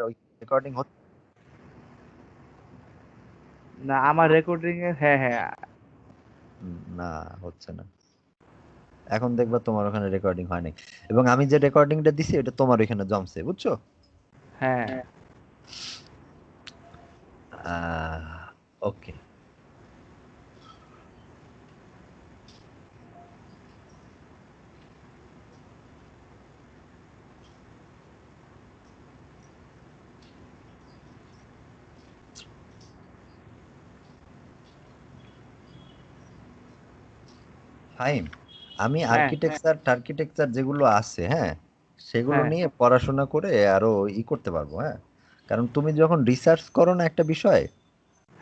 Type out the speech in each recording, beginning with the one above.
ওই রেকর্ডিং হচ্ছে না আমার রেকর্ডিং এর হ্যাঁ না? হচ্ছে না। এখন দেখবা তোমার ওখানে রেকর্ডিং হয় নাই, এবং আমি যে রেকর্ডিংটা দিছি এটা তোমার ওখানে জমছে, বুঝছো? হ্যাঁ ওকে। ফাইন। আমি হ্যাঁ আর্কিটেকচার যেগুলো আছে, হ্যাঁ, সেগুলো হ্যাঁ নিয়ে পড়াশোনা করে আরো করতে পারবো, হ্যাঁ। কারণ তুমি যখন রিসার্চ করো না একটা বিষয়,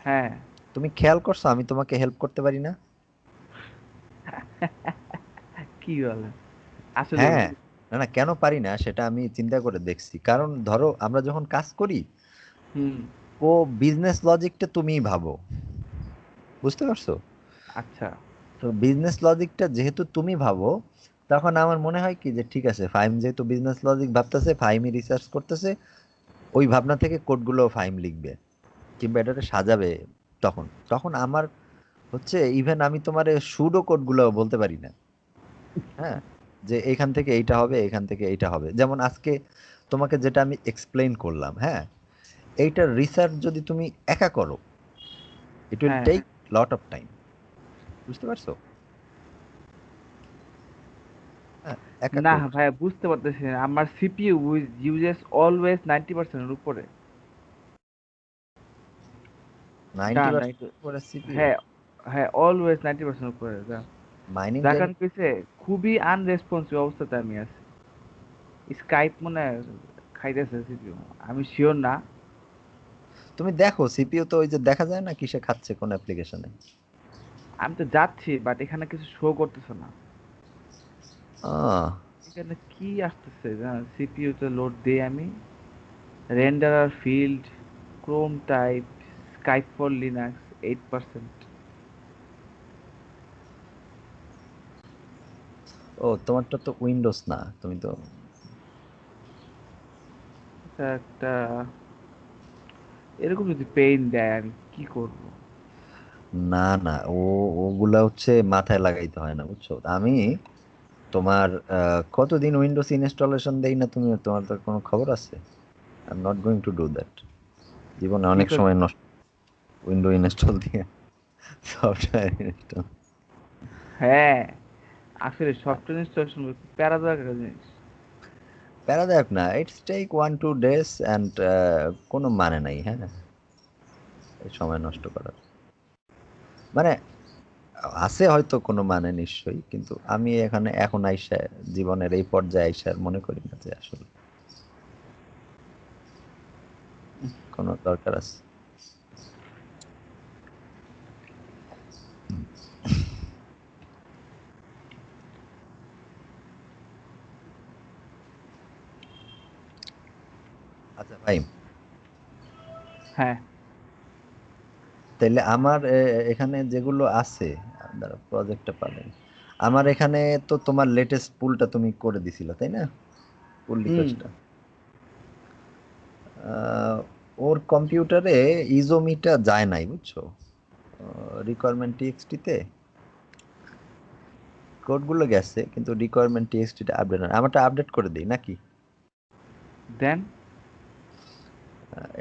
হ্যাঁ তুমি খেয়াল করছো আমি তোমাকে হেল্প করতে পারি না? কি বলে আসলে হ্যাঁ। না না, কেন পারি না সেটা আমি চিন্তা করে দেখছি। কারণ ধরো আমরা যখন কাজ করি, হুম ও বিজনেস লজিকটা তুমিই ভাবো, বুঝতে পারছো? আচ্ছা তো বিজনেস লজিকটা যেহেতু তুমি ভাবো, তখন আমার মনে হয় কি যে ঠিক আছে, ফাহিম যেহেতু বিজনেস লজিক ভাবতেছে, ফাহিমই রিসার্চ করতেছে, ওই ভাবনা থেকে কোডগুলো ফাহিম লিখবে কিংবা এটাকে সাজাবে। তখন তখন আমার হচ্ছে ইভেন আমি তোমার সুডো কোডগুলো বলতে পারি না, হ্যাঁ, যে এখান থেকে এইটা হবে, এখান থেকে এইটা হবে। যেমন আজকে তোমাকে যেটা আমি এক্সপ্লেইন করলাম, হ্যাঁ, এইটার রিসার্চ যদি তুমি একা করো, ইট উইল হ্যাঁ টেক লট অফ টাইম, বুঝতে পারছো? হ্যাঁ, একা না করতে ভাইয়া বুঝতে পারতেছি না আমার সিপিইউ ইউজেস অলওয়েজ 90% এর উপরে 90% করে সিপিইউ হ্যাঁ হ্যাঁ অলওয়েজ 90% উপরে মাইনিং যার টাইম। কারণে কি হয়েছে খুবই আনরেসপন্সিভ অবস্থাতে আমি আছি স্কাইপ মনে হয় খাইতেছে সিপিইউ আমি শিওর না তুমি দেখো সিপিইউ তো ওই যে দেখা যায় না কিসে খাচ্ছে কোন অ্যাপ্লিকেশনে। আমি তো যাচ্ছি বাট এখানে কিছু শো করতেছে না আহ এখানে কি আসতেছে সিপিইউ তে লোড দেই আমি renderer field Chrome type Skype for Linux 8% ও, তোমারটা তো উইন্ডোজ না, তুমি তো। এটা একটা এরকম যদি পেইন দেয় আমি কি করব না না, ওগুলা হচ্ছে মাথায় লাগাইতে হয় না, বুঝছো? আমি তোমার কতদিন উইন্ডোজ ইনস্টলেশন দেই না, তুমি তোমার তো কোনো খবর আছে? I am not going to do that. জীবনে কি অনেক করব সময় নষ্ট উইন্ডো ইনস্টল দিয়ে, সফটওয়্যার ইনস্টল। হ্যাঁ আসলে সফটওয়্যার ইনস্টলেশন প্যারাদায়ক একটা জিনিস প্যারাদায়ক না, ইটস টেক 1-2 ডেজ অ্যান্ড কোনো মানে নাই, হ্যাঁ, এই সময় নষ্ট করার। মানে আছে হয়তো কোনো মানে নিশ্চয়ই, কিন্তু আমি এখানে এখন আইসা, জীবনের এই পর্যায়ে আইসা আর মনে করি না যে আসলে কোনো দরকার আছে। হুম। আচ্ছা ভাই, হ্যাঁ তাহলে আমার এখানে যেগুলো আছে, প্রজেক্টটা পাবেন আমার এখানে। তো তোমার লেটেস্ট পুলটা তুমি করে দিছিলা, তাই না? পুল হুম রিকোয়েস্টটা ওর কম্পিউটারে ইজোমিটা যায় নাই, বুঝছো? রিকোয়ারমেন্ট টিএক্সটিতে কোডগুলো গেছে, কিন্তু রিকোয়ারমেন্ট টিএক্সটিটা আপডেট হয়, আমারটা আপডেট করে দিই নাকি? দেন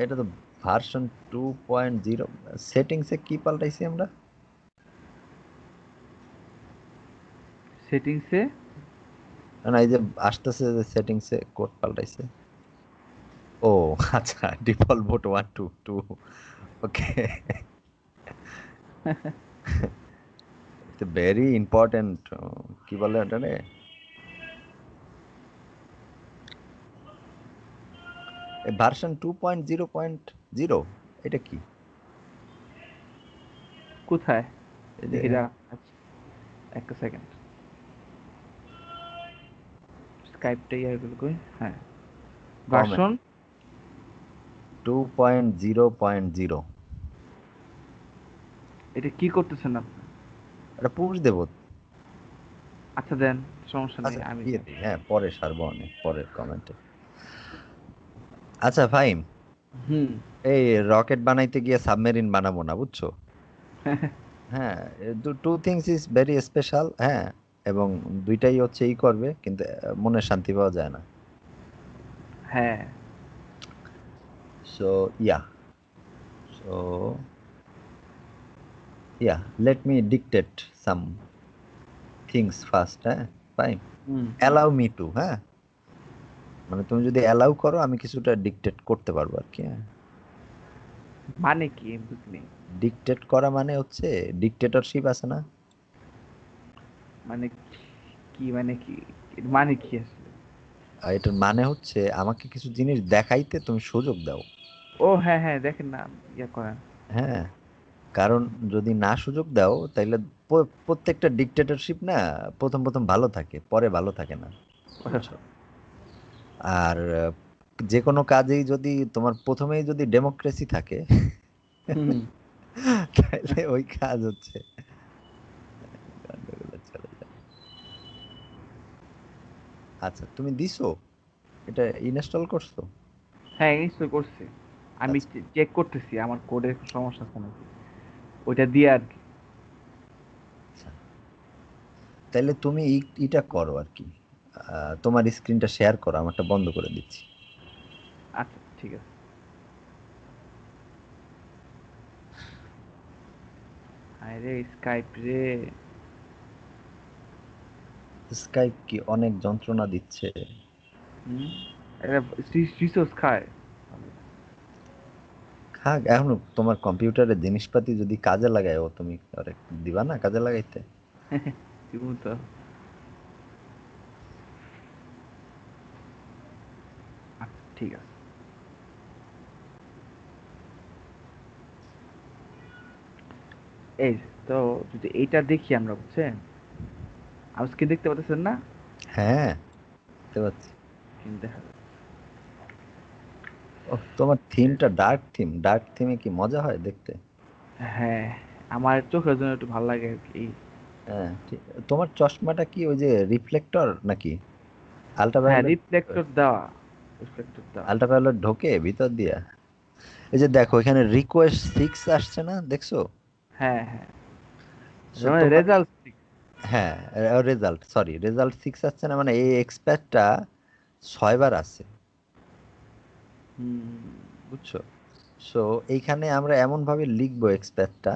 এটা তো ভার্সন 2.0। সেটিংসে কি পাল্টাইছি আমরা? সেটিংসে না না, এই যে আসতেছে যে সেটিংসে কোড পাল্টাইছে। ও আচ্ছা, default vote 1-2-2। Okay, it's very important. কি বলে এটা রে? ভার্সন 2.0.0, এটা কি? কোথায় এই যে দেখি দাঁড়া আচ্ছা, একটা সেকেন্ড স্কাইপটা ইয়ারগুলো কই হ্যাঁ কমেন্ট ভার্সন 2.0.0। এটা কি করতেছেন আপনি এটা পুশ দেবো। আচ্ছা দেন সমস্যা নেই আচ্ছা আমি দিয়ে দেন দিই, হ্যাঁ, পরে সারবো, অনেক পরের কমেন্টে। আচ্ছা ফাহিম, হুম। এই রকেট বানাইতে গিয়ে সাবমেরিন বানাবো না, বুঝছো? হ্যাঁ, two things is very special. হ্যাঁ, এবং দুইটাই হচ্ছে ই করবে, কিন্তু মনে শান্তি পাওয়া যায় না। হ্যাঁ। So yeah so yeah let me dictate some things first. হ্যাঁ fine, hmm. Allow me to. হ্যাঁ, মানে তুমি যদি অ্যালাউ করো আমি কিছুটা ডিকটেট করতে পারবো আর কি। হ্যাঁ, মানে কি বুঝলি? ডিকটেট করা মানে হচ্ছে ডিকটেটরশিপ আছে না? মানে কি মানে কি? এর মানে কি আসলে? আর এটার মানে হচ্ছে আমাকে কিছু জিনিস দেখাইতে তুমি সুযোগ দাও। ও হ্যাঁ হ্যাঁ, দেখেন না, ইয়া করেন। হ্যাঁ, কারণ যদি না সুযোগ দাও তাইলে প্রত্যেকটা ডিকটেটরশিপ না প্রথম প্রথম ভালো থাকে, পরে ভালো থাকে না, বুঝছো? আর যে কোনো কাজেই যদি তোমার প্রথমেই যদি ডেমোক্রেসি থাকে হুম। তাহলে ওই কাজ হচ্ছে গন্ডগোলে চলে যায়। আচ্ছা, তুমি দিছো, এটা ইনস্টল করছো? হ্যাঁ, ইনস্টল করছি। আমি আচ্ছা চেক করতেছি আমার কোডের সমস্যা আছে নাকি, ওইটা দিয়ে আর কি। আচ্ছা, তাহলে তুমি এটা করো আর কি, তোমার স্ক্রিনটা শেয়ার করো, আমারটা বন্ধ করে দিচ্ছি। আচ্ছা ঠিক আছে। আরে স্কাইপ রে। স্কাইপ কি অনেক যন্ত্রণা দিচ্ছে? হুম। এটা রিসোর্স খায়। খাক, এখন তোমার কম্পিউটারের জিনিসপাতি যদি কাজে লাগায়, ও তুমি আরে দিবা না কাজে লাগাইতে? দিব তো। আচ্ছা ঠিক আছে। এই যে, তো যদি এইটা দেখি আমরা, বুঝছেন? আজকে দেখতে পাচ্ছেন না? হ্যাঁ, বুঝতে পারছি। কিন্তু দেখা যাচ্ছে। ও, তোমার থিমটা ডার্ক থিম, ডার্ক থিমে কি মজা হয় দেখতে? হ্যাঁ, আমার চোখের জন্য একটু ভালো লাগে আর কি। হ্যাঁ তোমার চশমাটা কি ওই যে রিফ্লেক্টর নাকি? হ্যাঁ, আল্ট্রাভায়োলেট? রিফ্লেক্টর দেওয়া। রিফ্লেক্টর দেওয়া। আল্ট্রাভায়োলেট ঢোকে ভিতর দিয়া? এই যে দেখো এখানে রিকোয়েস্ট 6 আসছে না, দেখছো? হ্যাঁ হ্যাঁ। সো মানে তোমার রেজাল্ট। হ্যাঁ, রেজাল্ট, সরি, রেজাল্ট 6 আসছে না, মানে এই এক্সপায়ারটা 6 বার আছে, হুম। বুঝছো? সো এইখানে আমরা এমন ভাবে লিখবো এক্সপায়ারটা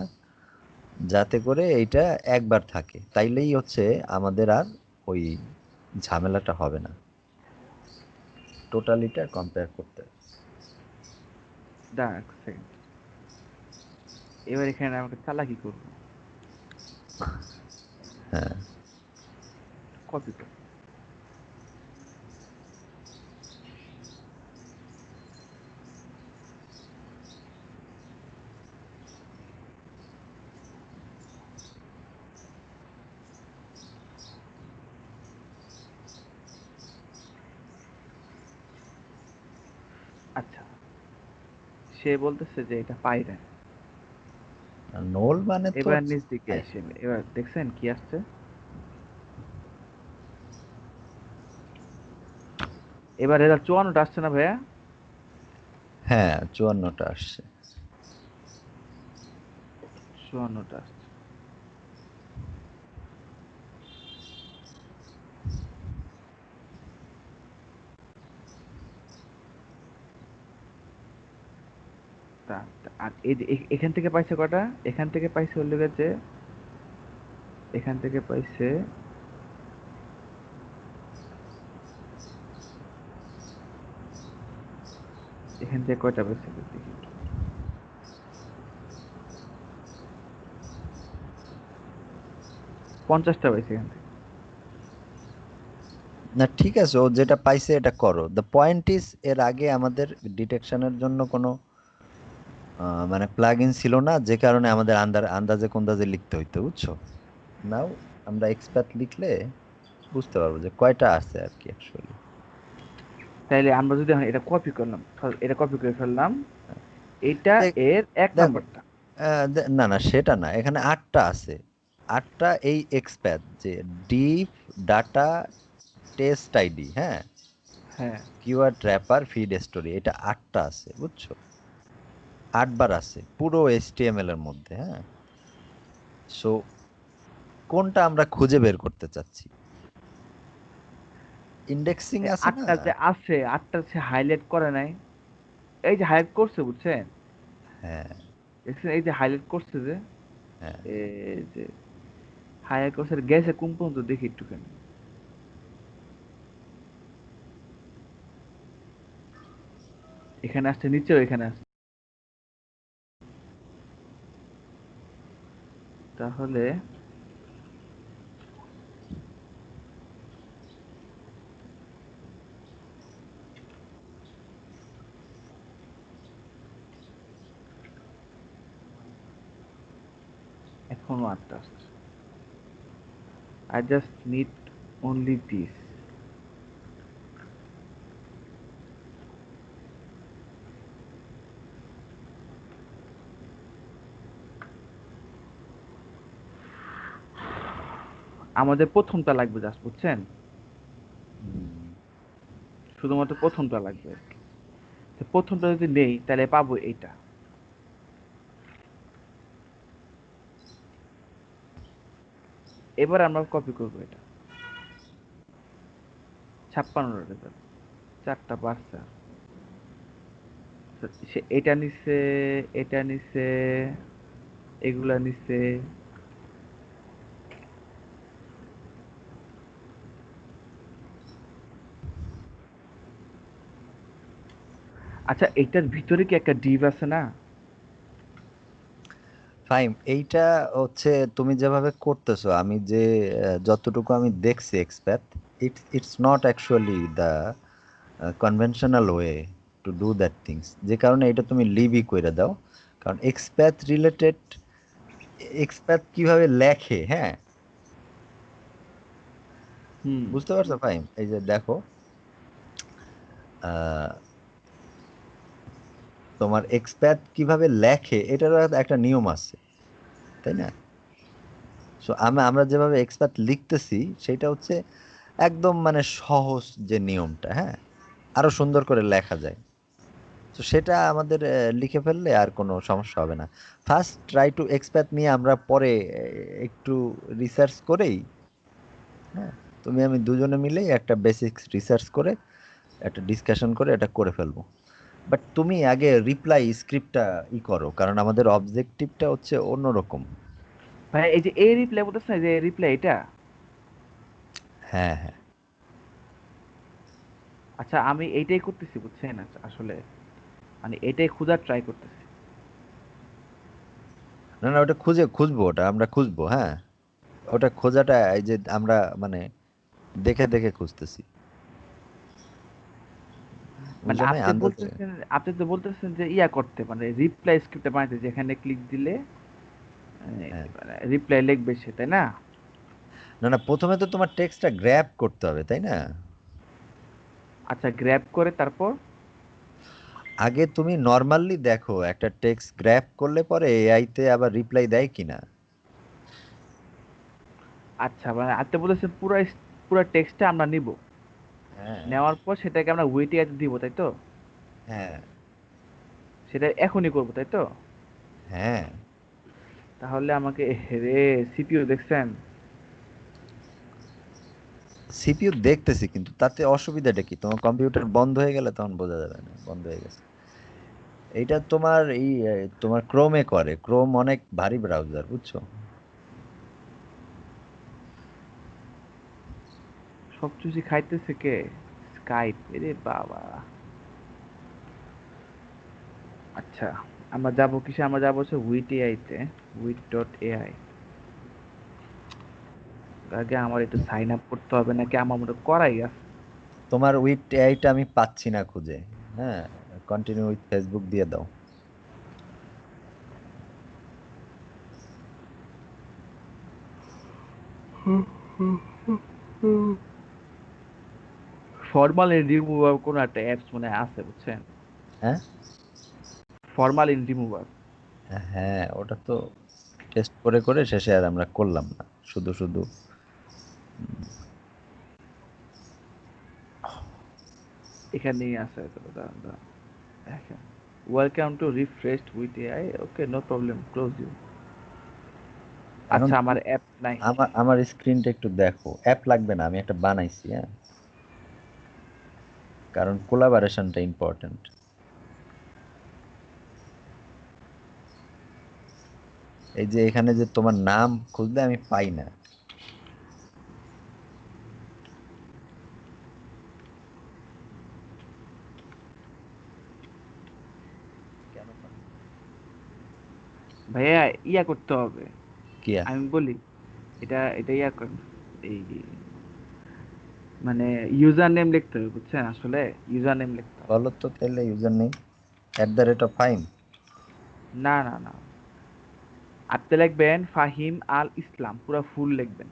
যাতে করে এইটা একবার থাকে, তাইলেই হচ্ছে আমাদের আর ওই ঝামেলাটা হবে না টোটালিটা কম্পেয়ার করতে। দাঁড়ান এক সেকেন্ড। এবার এখানে আমাকে চালাকি করবো। হ্যাঁ, কপি করবো। আচ্ছা, সে বলতেছে যে এটা পাইরেন। নোল মানে তো এবার হচ্ছে নিচ দিকে পাই। আসেন, এবার দেখছেন কি আসছে? এবার এরা 54টা আসছে না ভাইয়া? হ্যাঁ, 54টা আসছে। 54টা আসছে। আর এই যে এখান থেকে পাইছে কটা? এখান থেকে পাইছে হলো গিয়ে যে, এখান থেকে পাইছে, এখান থেকে কয়টা পাইছে দেখি একটু। 50টা পাইছে এখান থেকে। না ঠিক আছে, ও যেটা পাইছে এটা করো। দ্য পয়েন্ট ইজ এর আগে আমাদের ডিটেকশনের জন্য কোনো মানে প্লাগ ইন ছিল না, যে কারণে আমাদের আন্দাজে কোন্দাজে লিখতে হইতো, বুঝছো? নাও আমরা এক্সপার্ট লিখলে বুঝতে পারবো যে কয়টা আছে আর কি অ্যাকচুয়ালি। তাইলে আমরা যদি এখন এটা কপি করলাম, এটা কপি করে ফেললাম, এটা এর এক দেখো, নাম্বারটা। না না সেটা না, এখানে 8টা আছে। 8টা এই এক্সপ্যাথ যে ডিপ ডাটা টেস্ট আইডি। হ্যাঁ, হ্যাঁ কিওয়ার্ড র্যাপার, ফিড স্টোরি, এটা 8টা আছে, বুঝছো? 8বার আছে পুরো HTML এর মধ্যে, হ্যাঁ। সো কোনটা আমরা খুঁজে বের করতে চাচ্ছি? ইন্ডেক্সিং এই আছে না? আটটা যে আছে, আটটা সে হাইলাইট করে নাই। এই যে হাইলাইট করছে বুঝছেন, হ্যাঁ, দেখছেন এই যে হাইলাইট করছে যে, হ্যাঁ। এই যে হাইলাইট করছে, গেছে কোন পর্যন্ত দেখি একটুখানি। এখানে আসছে, নিচেও এখানে আসছে। তাহলে এখনো আটটা আসছে। I just need only this. আমাদের প্রথমটা লাগবে জাস্ট, বুঝছেন? হুম। শুধুমাত্র প্রথমটা লাগবে আর কি। তো প্রথমটা যদি নেই তাহলে পাবো এইটা। এবার আমরা কপি করবো এটা, 56 রেজাল্ট, 4টা বাচ্চা। সে এটা নিচ্ছে, এটা নিচ্ছে, এগুলা নিচ্ছে। আচ্ছা, এটার ভিতরে কি একটা ডিভ আছে না? ফাইন, এইটা হচ্ছে তুমি যেভাবে করতেছো, আমি যে যতটুকু আমি দেখছি XPath, it's not actually the conventional way to do that things, যে কারণে এটা তুমি লিভই কইরা দাও। কারণ এক্সপ্যাথ রিলেটেড, এক্সপ্যাথ কিভাবে লেখে, হ্যাঁ, হুম। বুঝতে পারছো ফাইম? এই যে দেখো, আহ, তোমার এক্সপ্যাথ কিভাবে লেখে এটারও একটা নিয়ম আছে, তাই না? সো আমরা যেভাবে এক্সপ্যাথ লিখতেছি সেটা হচ্ছে একদম মানে সহজ যে নিয়মটা, হ্যাঁ, আরো সুন্দর করে লেখা যায়। তো সেটা আমাদের লিখে ফেললে আর কোনো সমস্যা হবে না। ফার্স্ট ট্রাই টু এক্সপ্যাথ নিয়ে আমরা পরে একটু রিসার্চ করেই, হ্যাঁ, তুমি আমি দুজনে মিলেই একটা বেসিক রিসার্চ করে একটা ডিসকাশন করে এটা করে ফেলবো। বাট তুমি আগে রিপ্লাই স্ক্রিপ্টটা করো, কারণ আমাদের অবজেক্টিভটা হচ্ছে অন্যরকম। ভাই এই যে এই রিপ্লাই বলতেছে না, যে রিপ্লাই এটা। হ্যাঁ, হ্যাঁ। আচ্ছা, আমি এইটাই করতেছি বুঝছেন। আচ্ছা, আসলে মানে এটাই খোঁজার ট্রাই করতেছি। না, না, ওটা খুঁজবো, ওটা আমরা খুঁজবো, হ্যাঁ। ওটা খোঁজাটা এই যে আমরা মানে দেখে দেখে খুঁজতেছি, মানে বুঝো নাই আপনি আন্দাজে। বলতেছেন, আপনি তো বলতেছেন যে ইয়া করতে, মানে রিপ্লাই স্ক্রিপ্টটা বানাইতে, যেখানে ক্লিক দিলে হ্যাঁ। মানে রিপ্লাই লিখবে সে, তাই না? না, না, প্রথমে তো তোমার টেক্সটটা গ্র্যাব করতে হবে, তাই না? আচ্ছা, গ্র্যাব করে তারপর। আগে তুমি নর্মালি দেখো একটা টেক্সট গ্র্যাব করলে পরে এআই তে আবার রিপ্লাই দেয় কিনা। আচ্ছা, মানে আপনি বলেছেন পুরো পুরো টেক্সটটা আমরা নিব, হ্যাঁ, নেওয়ার পর সেটাকে আমরা ওয়েটিয়াতে দিব, তাই তো? হ্যাঁ, সেটা এখনই করব, তাই তো? হ্যাঁ। তাহলে আমাকে, রে, সিপিইউ দেখছেন? সিপিইউ দেখতেছি, কিন্তু তাতে অসুবিধাটা কি? তোমার কম্পিউটার বন্ধ হয়ে গেলে তখন বোঝা যাবে না বন্ধ হয়ে গেছে। এইটা তোমার তোমার ক্রোমে করে, ক্রোম অনেক ভারী ব্রাউজার, বুঝছো? সবকিছু খাইতেছে কে? স্কাইপ, এরে বাবা। আচ্ছা, আমরা যাব কিসে? আমরা যাব হচ্ছে উইট এআই তে, উইট ডট এআই। আগে আমার একটু সাইন আপ করতে হবে, নাকি আমার মতো করাই আছে? তোমার উইথ এআইটা আমি পাচ্ছি না খুঁজে। হ্যাঁ, কন্টিনিউ উইথ ফেসবুক দিয়ে দাও। ফরমালিন রিমুভার কোন একটা অ্যাপস মনে হয় আছে, বুঝছেন? হ্যাঁ, ফরমালিন রিমুভার। হ্যাঁ, ওটা তো টেস্ট করে করে শেষে আর আমরা করলাম না, শুধু শুধু। এখানেই আছে তো, দাঁড়ান দাঁড়ান, দেখেন, welcome to refreshed with AI, okay no problem, close you. এখন আচ্ছা, আমার অ্যাপ নাই। আমার স্ক্রিনটা একটু দেখো, অ্যাপ লাগবে না, আমি একটা বানাইছি, হ্যাঁ, কারণ কোলাবোরেশনটা ইম্পর্টেন্ট। এই যে এখানে যে তোমার নাম খুঁজলে আমি পাই না। কেন পাই না? ভাইয়া ইয়া করতে হবে, কি আমি বলি, এটা এটা ইয়া করেন, এই মানে ইউজার নেম লিখতে হবে, বুঝছেন, আসলে ইউজার নেম লিখতে হবে। বলো তো তাহলে ইউজার নেই @ফাইম। না না না, আপনি লিখবেন ফাহিম আল ইসলাম, পুরো ফুল লিখবেন,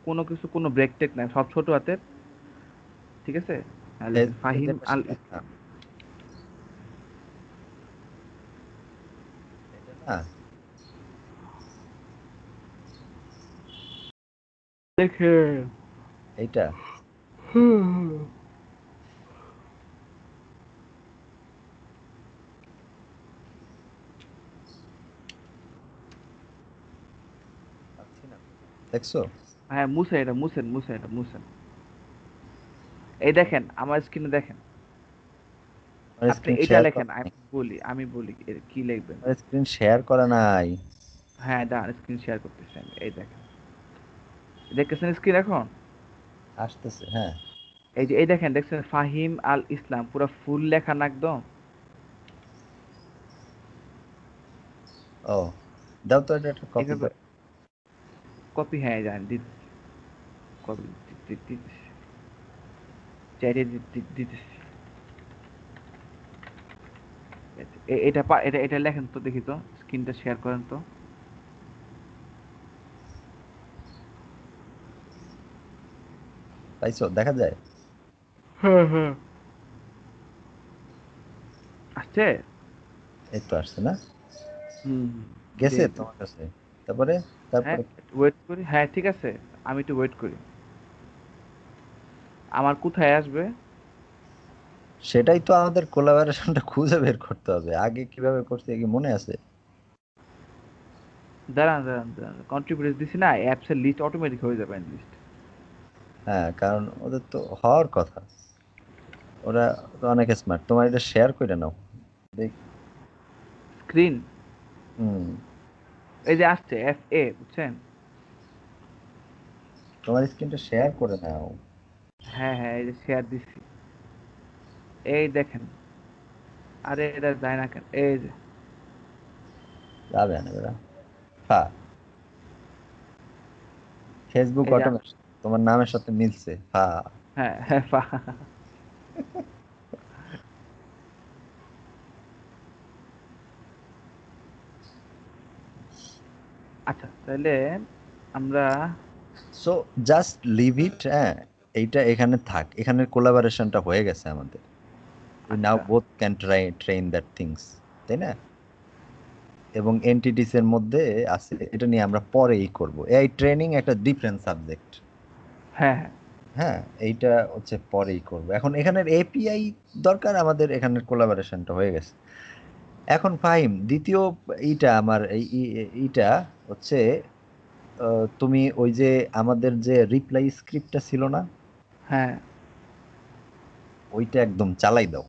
কোনো কিছু কোনো ব্রেক টেক নাই, সব ছোট হাতের, ঠিক আছে? হ্যাঁ, লিখবেন ফাহিম ফেসবুকে যেটা আল share- ইসলাম। এটা না, দেখে এইটা পাচ্ছি না, দেখছো? হ্যাঁ, মুছেন এটা, মুছেন মুছেন এটা মুছেন। এই দেখেন আমার স্ক্রিনে দেখেন, আমার আপনি স্ক্রিন এটা শেয়ার লেখেন, করা নাই, আমি বলি কি লিখবেন। আমার স্ক্রিন শেয়ার করা নাই। হ্যাঁ, দাঁড়ান, স্ক্রিন শেয়ার করতেছি আমি, এই দেখেন, দেখতেছেন স্ক্রিন এখন? আসতেছে, হ্যাঁ। এই যে এই দেখেন, দেখছেন ফাহিম আল ইসলাম, পুরো ফুল লেখা না একদম? ও, দাও তো, এটা একটা কপি এইভাবে দাও। কপি, হ্যাঁ জানি দিতেছি, কপি দিতেছি, চাইটে দিতেছি। এটা লেখেন তো, দেখি তো, স্ক্রিনটা শেয়ার করেন তো। পাইছো, দেখা যায়? হ্যাঁ হ্যাঁ, আসছে। এই তো আসছে না? হুম হুম, গেছে দিয়ে তোমার দিচ্ছি। কাছে? তারপরে হ্যাঁ, তারপরে ওয়েট করি, হ্যাঁ ঠিক আছে, আমি একটু ওয়েট করি, আমার কোথায় আসবে? সেটাই তো আমাদের কোলাবোরেশনটা খুঁজে বের করতে হবে, আগে কিভাবে করতে কি মনে আছে? দাঁড়ান দাঁড়ান দাঁড়ান, কন্ট্রিবিউটর দিছি না, অ্যাপসের লিস্ট অটোমেটিক হয়ে যাবে লিস্ট। হ্যাঁ, কারণ ওদের তো হওয়ার কথা, ওরা তো অনেক স্মার্ট। তোমার এটা শেয়ার করে নাও, দেখ। স্ক্রিন, হুম, এই যে আসছে FA, বুঝছেন? তোমার স্ক্রিনটা শেয়ার করে নাও। হ্যাঁ হ্যাঁ, এই যে শেয়ার দিছি, এই দেখেন, আরে এটা যায় না কেন, এই যে, যাবে না বেটা, ফা, ফেসবুক এই যে অটোমেশন তোমার নামের সাথে মিলছে, ফা। হ্যাঁ হ্যাঁ আচ্ছা তাহলে আমরা, সো জাস্ট লিভ ইট, হ্যাঁ। এইটা এখানে থাক, এখানের কোলাবোরেশনটা হয়ে গেছে আমাদের। উই নাও আচ্ছা both can train that things, তাই না? এবং এনটিটিস এর মধ্যে আছে, এটা নিয়ে আমরা পরেই করব। এই ট্রেনিং একটা ডিফারেন্ট সাবজেক্ট, হ্যাঁ হ্যাঁ, হ্যাঁ। এইটা হচ্ছে পরেই করব, এখন এখানের এপিআই দরকার, আমাদের এখানের কোলাবোরেশনটা হয়ে গেছে। এখন ফাহিম, দ্বিতীয় এইটা আমার এইটা হচ্ছে, তুমি ওই যে আমাদের যে রিপ্লাই স্ক্রিপ্টটা ছিল না, হ্যাঁ, ওইটা একদম চালাই দাও।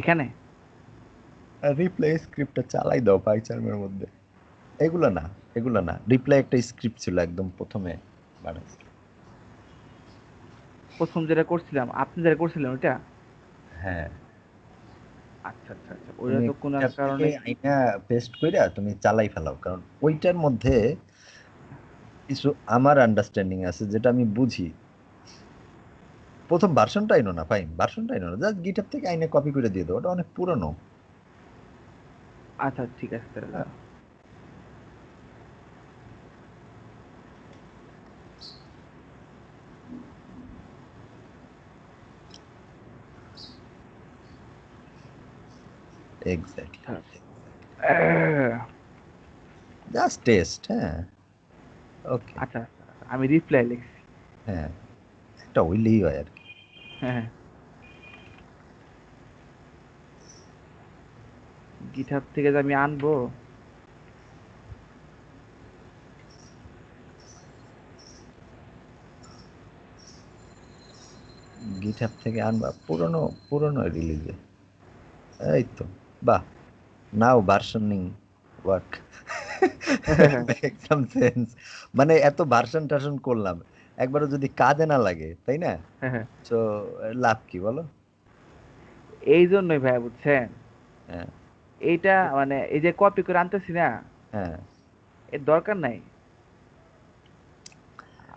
এখানে রিপ্লাই স্ক্রিপ্টটা চালাই দাও পাইচার্মের মধ্যে। এগুলো না, এগুলো না, রিপ্লাই একটা স্ক্রিপ্ট ছিল একদম প্রথমে বানাইছি। প্রথম যেটা করছিলাম, আপনি যেটা করছিলেন ওটা, হ্যাঁ, আচ্ছা আচ্ছা আচ্ছা, ওইটা তুমি তো কোনো এক ওইটার থেকে কারণে, আইনা পেস্ট কইরা তুমি চালাই ফেলাও, কারণ ওইটার মধ্যে কিছু আমার আন্ডারস্ট্যান্ডিং আছে যেটা আমি বুঝি। প্রথম ভার্সনটা আইনো না ফাইন, ভার্সনটা আইনো না, জাস্ট গিটহাব থেকে আইনে কপি করে দিয়ে দাও, ওটা অনেক পুরনো। আচ্ছা ঠিক আছে তাহলে দাঁড়াও। এক্স্যাক্টলি, আচ্ছা জাস্ট টেস্ট, হ্যাঁ। ওকে, আচ্ছা আচ্ছা, আমি রিপ্লাই লিখছি। হ্যাঁ। একটা হইলেই হয় আর কি। হ্যাঁ, গিটহাব থেকে যে আমি আনবো, গিটহাব থেকে আনবা পুরনো পুরনো রিলিজে। এই তো, বাহ, নাও versioning work make some sense. মানে এত ভার্সন টার্সন করলাম, একবারও যদি কাজে না লাগে, তাই না? তো লাভ কি বলো? এই জন্যই ভাই বুঝছেন, হ্যাঁ, এইটা মানে এই যে কপি করে আনতেছি না, হ্যাঁ। এর দরকার নাই।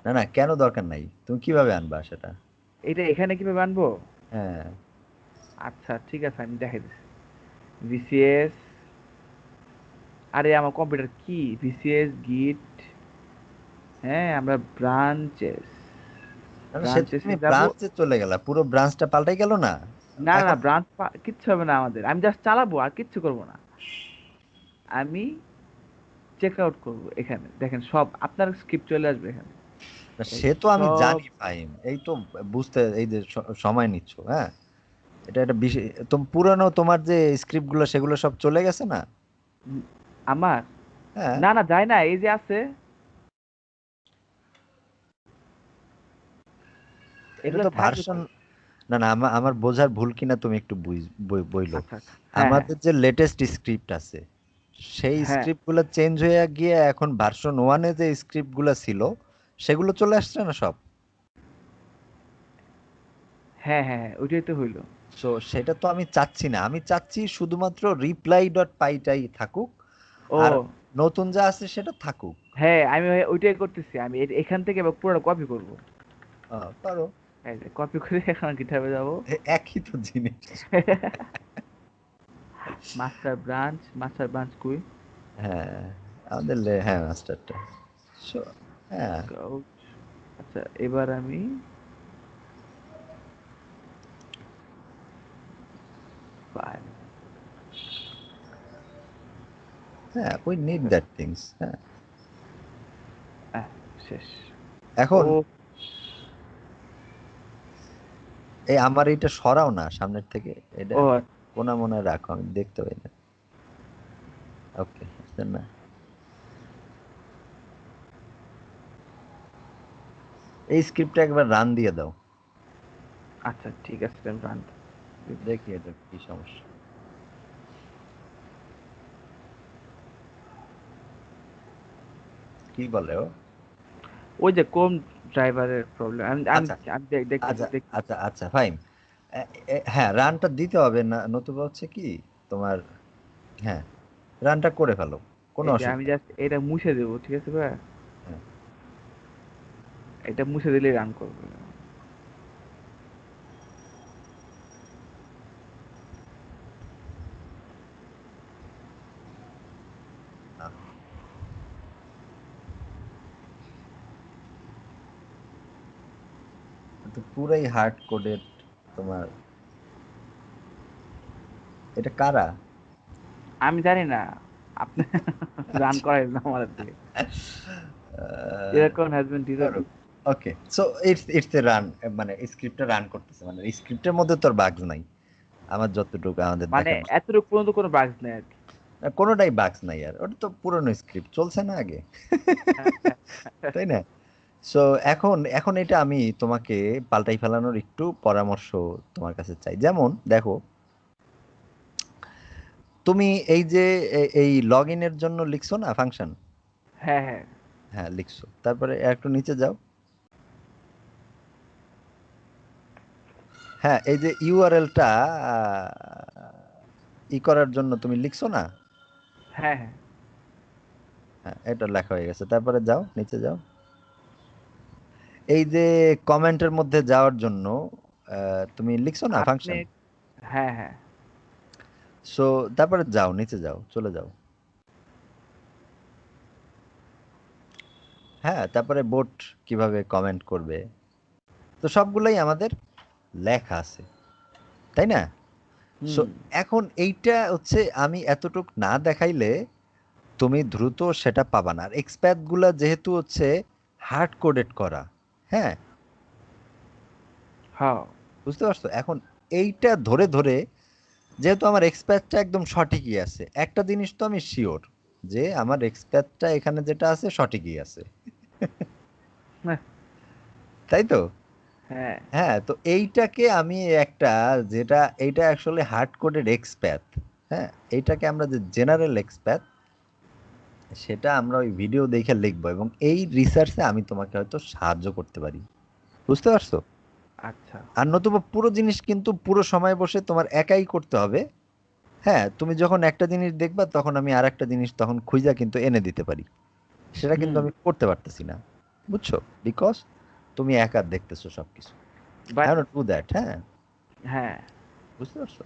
না না, কেন দরকার নাই? তুমি কিভাবে আনবা সেটা? এটা এখানে কিভাবে আনবো? হ্যাঁ, আচ্ছা ঠিক আছে, আমি দেখাই দিচ্ছি। ভিসিএস, আরে আমার কম্পিউটার কি, ভিসিএস গিট, হ্যাঁ আমরা ব্রাঞ্চেস, না না, সে তো ব্রাঞ্চেসে তুমি যাব। ব্রাঞ্চে চলে গেলা, পুরো ব্রাঞ্চটা পাল্টাই গেল না না না না, এখন। ব্রাঞ্চ কিচ্ছু হবে না আমাদের, আমি জাস্ট চালাবো আর কিচ্ছু করবো না। আমি চেক আউট করবো, এখানে দেখেন সব আপনার স্ক্রিপ্ট চলে আসবে এখানে। না, এই সে তো আমি সব, জানি ফাহিম, এই তো বুঝতে, এই যে সময় নিচ্ছ, হ্যাঁ, এটা একটা বিষয়। তুমি পুরানো তোমার যে স্ক্রিপ্ট গুলো সেগুলো সব চলে গেছে না? উম, আমার, হ্যাঁ, না না যায় না, এই যে আছে, এটা এগুলো তো থাকবে ভার্সন। তো। না না, আমার আমার বোঝার ভুল কিনা তুমি একটু বইলো। আচ্ছা আচ্ছা, হ্যাঁ হ্যাঁ আমাদের যে লেটেস্ট স্ক্রিপ্ট আছে, সেই হ্যাঁ স্ক্রিপ্ট গুলো চেঞ্জ হয়ে গিয়ে এখন ভার্সন ওয়ানে যে স্ক্রিপ্ট গুলো ছিল সেগুলো চলে আসছে না সব। হ্যাঁ হ্যাঁ হ্যাঁ, ওইটাই তো হইলো। সো সেটা তো আমি চাচ্ছি না, আমি চাচ্ছি শুধুমাত্র রিপ্লাই ডট পাইটাই থাকুক, ও আর নতুন যা আছে সেটা থাকুক। হ্যাঁ, আমি ওইটাই করতেছি, আমি এখান থেকে এবার পুরোটা কপি করবো। পারো। এই যে কপি করে এখন গিটহাবে যাবো। একই তো জিনিস। মাস্টার ব্রাঞ্চ কই? হ্যাঁ, আমাদের হ্যাঁ, মাস্টারটা। সো হ্যাঁ, Scout। আচ্ছা এবার আমি, file, হ্যাঁ, উই নিড দ্যাট থিংস, হ্যাঁ। আহ, শেষ। ও এখন এই আমার এইটা সরাও না সামনের থেকে, এটা ও কোনা মনে রাখো, আমি দেখতে পাই না। ওকে, না, এই স্ক্রিপ্টটা একবার রান দিয়ে দাও, আচ্ছা ঠিক আছে, আমি রান দেখি এটা কি সমস্যা। কি বলে ও? ওই যে কোন ড্রাইভারের প্রবলেম, আমি আমি আচ্ছা, আমি দেখতেছি আচ্ছা, দেখতেছি। আচ্ছা, আচ্ছা, ফাইন। হ্যাঁ, রানটা দিতে হবে না, নতুবা হচ্ছে কি তোমার। হ্যাঁ, রানটা করে ফেলো, কোনো এই যে আমি অসুবিধা নেই। জাস্ট এটা মুছে দেবো, ঠিক আছে ভাই, হ্যাঁ, এটা মুছে দিলেই রান করবে। আহ, তো পুরাই হার্ড কোডেড তোমার। এটা কারা? আমি জানি না, আপনি রান করাই না আমার দিয়ে। এরকম has been design. Okay, so it's a run, মানে স্ক্রিপ্টটা রান করতেছে, মানে স্ক্রিপ্টের মধ্যে তোর বাগস নাই, আমার যতটুকু আমাদের মানে দেখা। এতটুকু পর্যন্ত কোনো বাগ নেই আর কি। কোনোটাই বাগস নাই, আর ওটা তো পুরনো স্ক্রিপ্ট চলছে না আগে হ্যাঁ, হ্যাঁ, হ্যাঁ। তাই না? সো এখন এখন এটা আমি তোমাকে পাল্টাই ফেলানোর একটু পরামর্শ তোমার কাছে চাই। যেমন দেখো, তুমি এই যে এই লগ ইনের জন্য লিখছো না ফাংশন? হ্যাঁ হ্যাঁ হ্যাঁ, লিখছো, তারপরে একটু নিচে যাও। হ্যাঁ, এই যে ইউআরএলটা ই করার জন্য তুমি লিখছো না? হ্যাঁ হ্যাঁ। হ্যাঁ, এটা লেখা হয়ে গেছে, তারপরে যাও, নিচে যাও। এই যে কমেন্টের মধ্যে যাওয়ার জন্য তুমি লিখছো না আপনি, ফাংশন? হ্যাঁ হ্যাঁ। সো তারপরে যাও, নিচে যাও, চলে যাও। হ্যাঁ, তারপরে বোট কিভাবে কমেন্ট করবে, তো সবগুলাই আমাদের লেখা আছে, তাই না? সো হুম। এখন এইটা হচ্ছে আমি এতটুক না দেখাইলে তুমি দ্রুত সেটা পাবা না। আর এক্সপ্যাথ গুলা যেহেতু হচ্ছে হার্ড কোডেড করা, হ্যাঁ, হ্যাঁ। বুঝতে পারছো? এখন এইটা ধরে ধরে যেহেতু আমার এক্সপ্যাথটা একদম সঠিকই আছে, একটা জিনিস তো আমি শিওর যে আমার এক্সপ্যাথটা এখানে যেটা আছে সঠিকই আছে, হ্যাঁ। তাই তো? হ্যাঁ। হ্যাঁ, তো এইটাকে আমি একটা, যেটা এইটা অ্যাকচুয়ালি হার্ড কোডেড এক্সপ্যাথ, হ্যাঁ, এইটাকে আমরা যে জেনারেল এক্সপ্যাথ, সেটা আমরা ওই ভিডিও দেখে লিখবো এবং এই রিসার্চে আমি তোমাকে হয়তো সাহায্য করতে পারি। বুঝতে পারছো? আচ্ছা। আর নতুবা পুরো জিনিস কিন্তু পুরো সময় বসে তোমার একাই করতে হবে। হ্যাঁ, তুমি যখন একটা জিনিস দেখবা তখন আমি আর একটা জিনিস তখন খুঁজা কিন্তু এনে দিতে পারি, সেটা কিন্তু হুম। আমি করতে পারতেছি না। বুঝছো? বিকজ তুমি একা দেখতেছো সবকিছু। I but cannot do that. হ্যাঁ, হ্যাঁ, বুঝতে পারছো?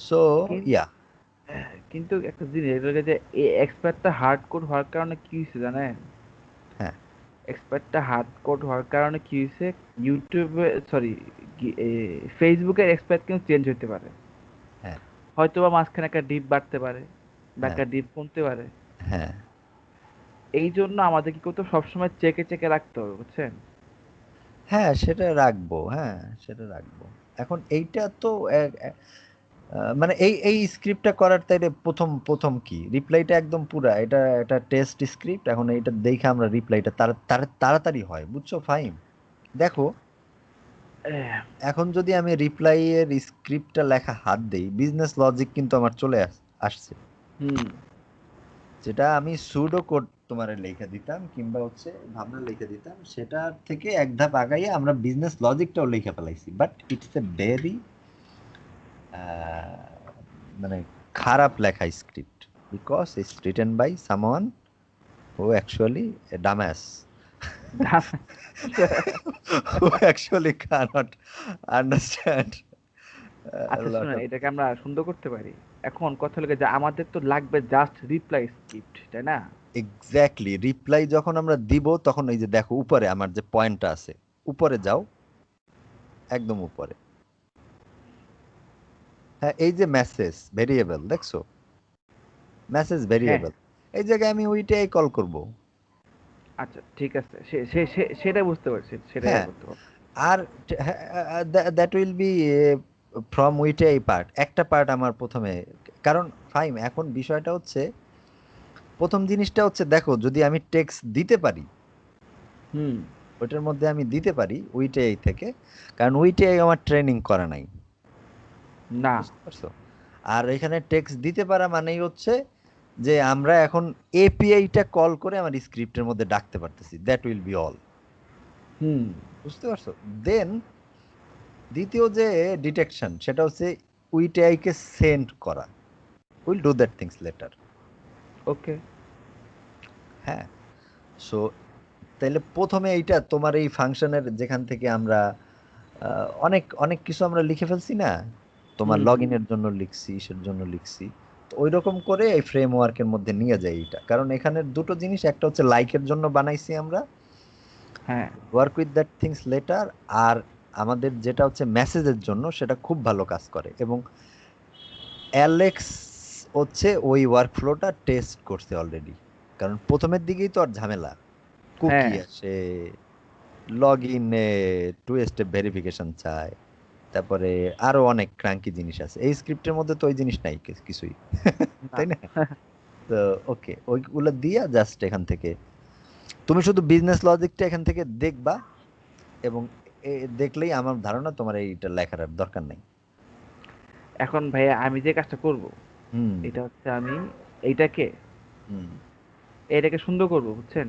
সো কিন- ইয়া। কিন্তু একটা জিনিস, এটাকে যে এক্সপার্টটা হার্ড কোড হওয়ার কারণে কি হয়েছে জানেন? হ্যাঁ, এক্সপার্টটা হার্ড কোড হওয়ার কারণে কি হয়েছে, ইউটিউবে, সরি, ফেসবুকের এক্সপার্ট কিন্তু চেঞ্জ হতে পারে। হ্যাঁ, হয়তো বা মাঝখানে একটা ডিপ বাড়তে পারে বা হ্যাঁ, একটা ডিপ কমতে পারে। হ্যাঁ, এই জন্য আমাদের কি করতে হবে, সবসময় চেকে চেকে রাখতে হবে, বুঝছেন? হ্যাঁ, সেটা রাখবো। হ্যাঁ, সেটা রাখবো। এখন এইটা তো মানে এই এই স্ক্রিপ্টটা করার তাইলে প্রথম প্রথম কি রিপ্লাইটা একদম পুরা এটা এটা টেস্ট স্ক্রিপ্ট, এখন এইটা দেখে আমরা রিপ্লাইটা তাড়াতাড়ি হয়। বুঝছো ফাহিম? দেখো, আহ, এখন যদি আমি রিপ্লাই এর স্ক্রিপ্টটা লেখা হাত দেই, বিজনেস লজিক কিন্তু আমার চলে আসছে, হুম। যেটা আমি সুডো কোড তোমার লিখে দিতাম কিংবা হচ্ছে ভাবনা লিখে দিতাম, সেটা থেকে এক ধাপ আগাইয়ে আমরা বিজনেস লজিকটাও লিখে ফেলাইছি, বাট ইটস এ ভেরি মানে খারাপ লেখা script, because it's written by someone who actually a dumbass, who actually cannot understand a আচ্ছা lot শুনেন, of এটাকে things. আমরা সুন্দর করতে পারি। এখন কথা হলো গিয়ে যে আমাদের তো লাগবে জাস্ট রিপ্লাই স্ক্রিপ্ট, তাই না? এক্স্যাক্টলি, রিপ্লাই যখন আমরা দিব তখন এই যে দেখো উপরে আমার যে পয়েন্টটা আছে, উপরে যাও, একদম উপরে। হ্যাঁ, এই যে মেসেজ ভেরিয়েবল দেখছো, মেসেজ হ্যাঁ। ভেরিয়েবল, এই জায়গায় আমি ওইটাই কল করব। আচ্ছা ঠিক আছে, সেটা বুঝতে পারছি, সেটাই হ্যাঁ, করতে পারবো। আর দ্যাট উইল বি ফ্রম উইটাই পার্ট, একটা পার্ট আমার প্রথমে। কারণ ফাইম, এখন বিষয়টা হচ্ছে, প্রথম জিনিসটা হচ্ছে দেখো, যদি আমি টেক্সট দিতে পারি, হুম। ওইটার মধ্যে আমি দিতে পারি উইটিআই থেকে, কারণ উইটিআই আমার ট্রেনিং করা নাই। না। বুঝতে পারছো? আর এখানে টেক্সট দিতে পারা মানেই হচ্ছে যে আমরা এখন এপিআইটা কল করে আমার স্ক্রিপ্টের মধ্যে ডাকতে পারতেছি, that will be all. Hmm. বুঝতে পারছো? দেন দ্বিতীয় যে ডিটেকশন, সেটা হচ্ছে উইটিআই কে সেন্ড করা, will do that things later. Okay. হ্যাঁ, সো তাহলে প্রথমে এইটা তোমার এই ফাংশনের যেখান থেকে আমরা অনেক অনেক কিছু আমরা লিখে ফেলছি না, তোমার হুম। লগ ইনের জন্য লিখছি, ইসের জন্য লিখছি, তো ওই রকম করে এই ফ্রেমওয়ার্কের মধ্যে নিয়ে যাই এটা। কারণ এখানে দুটো জিনিস, একটা হচ্ছে লাইকের জন্য বানাইছি আমরা, হ্যাঁ। Work with that things later, আর আমাদের যেটা হচ্ছে মেসেজের জন্য, সেটা খুব ভালো কাজ করে। এবং অ্যালেক্স হচ্ছে ওই ওয়ার্কফ্লোটা টেস্ট করছে অলরেডি, কারণ প্রথমের দিকেই তো আর ঝামেলা, কুকি হ্যাঁ। আসে, লগ ইনে টু স্টেপ ভেরিফিকেশন চায়, তারপরে আরো অনেক ক্রাঙ্কি জিনিস আছে, এই স্ক্রিপ্টের মধ্যে তো ওই জিনিস নাই কিছুই। না। তাই না? তো ওকে, ওইগুলো দিয়া জাস্ট এখান থেকে তুমি শুধু বিজনেস লজিকটা এখান থেকে দেখবা, এবং দেখলেই আমার ধারণা তোমার এইটা লেখার আর দরকার নেই। এখন ভাইয়া আমি যে কাজটা করব, হুম, এটা হচ্ছে আমি এইটাকে হুম। এটাকে সুন্দর করব, বুঝছেন?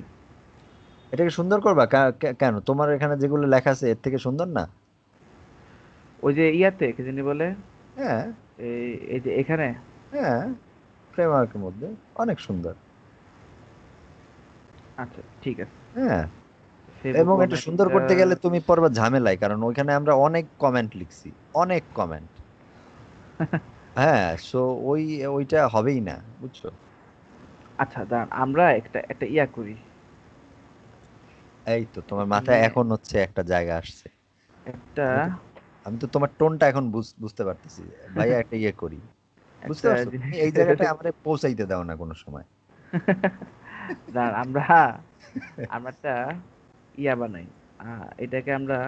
এটাকে সুন্দর করবা? কেন, তোমার এখানে যেগুলো লেখা আছে এর থেকে সুন্দর না? ওই যে ইয়াতে কি জানি বলে, হ্যাঁ, এই এই যে এখানে। হ্যাঁ, ফ্রেমওয়ার্কের মধ্যে অনেক সুন্দর। আচ্ছা ঠিক আছে। হ্যাঁ, ফেসবুক এবং এটা সুন্দর কমেন্টটা। করতে গেলে তুমি পড়বা ঝামেলায়, কারণ ওইখানে আমরা অনেক কমেন্ট লিখছি, অনেক কমেন্ট। হ্যাঁ, সো ওইটা হবেই না, বুঝছো? আচ্ছা দাঁড়ান, আমরা একটা একটা ইয়া করি। এই তো তোমার এখানে মাথায় এখন হচ্ছে একটা জায়গা আসছে। একটা আমি তো আমি তো তোমার টোনটা এখন বুঝতে পারতেছি। ভাইয়া একটা ইয়ে করি, বুঝতে একটা পারছো? তুমি জিনিস। এই জায়গাটায় আমারে পৌঁছাইতে দাও না কোনো সময়। দাঁড়ান, আমরা আমরা একটা ইয়া বানাই। এটাকে আমরা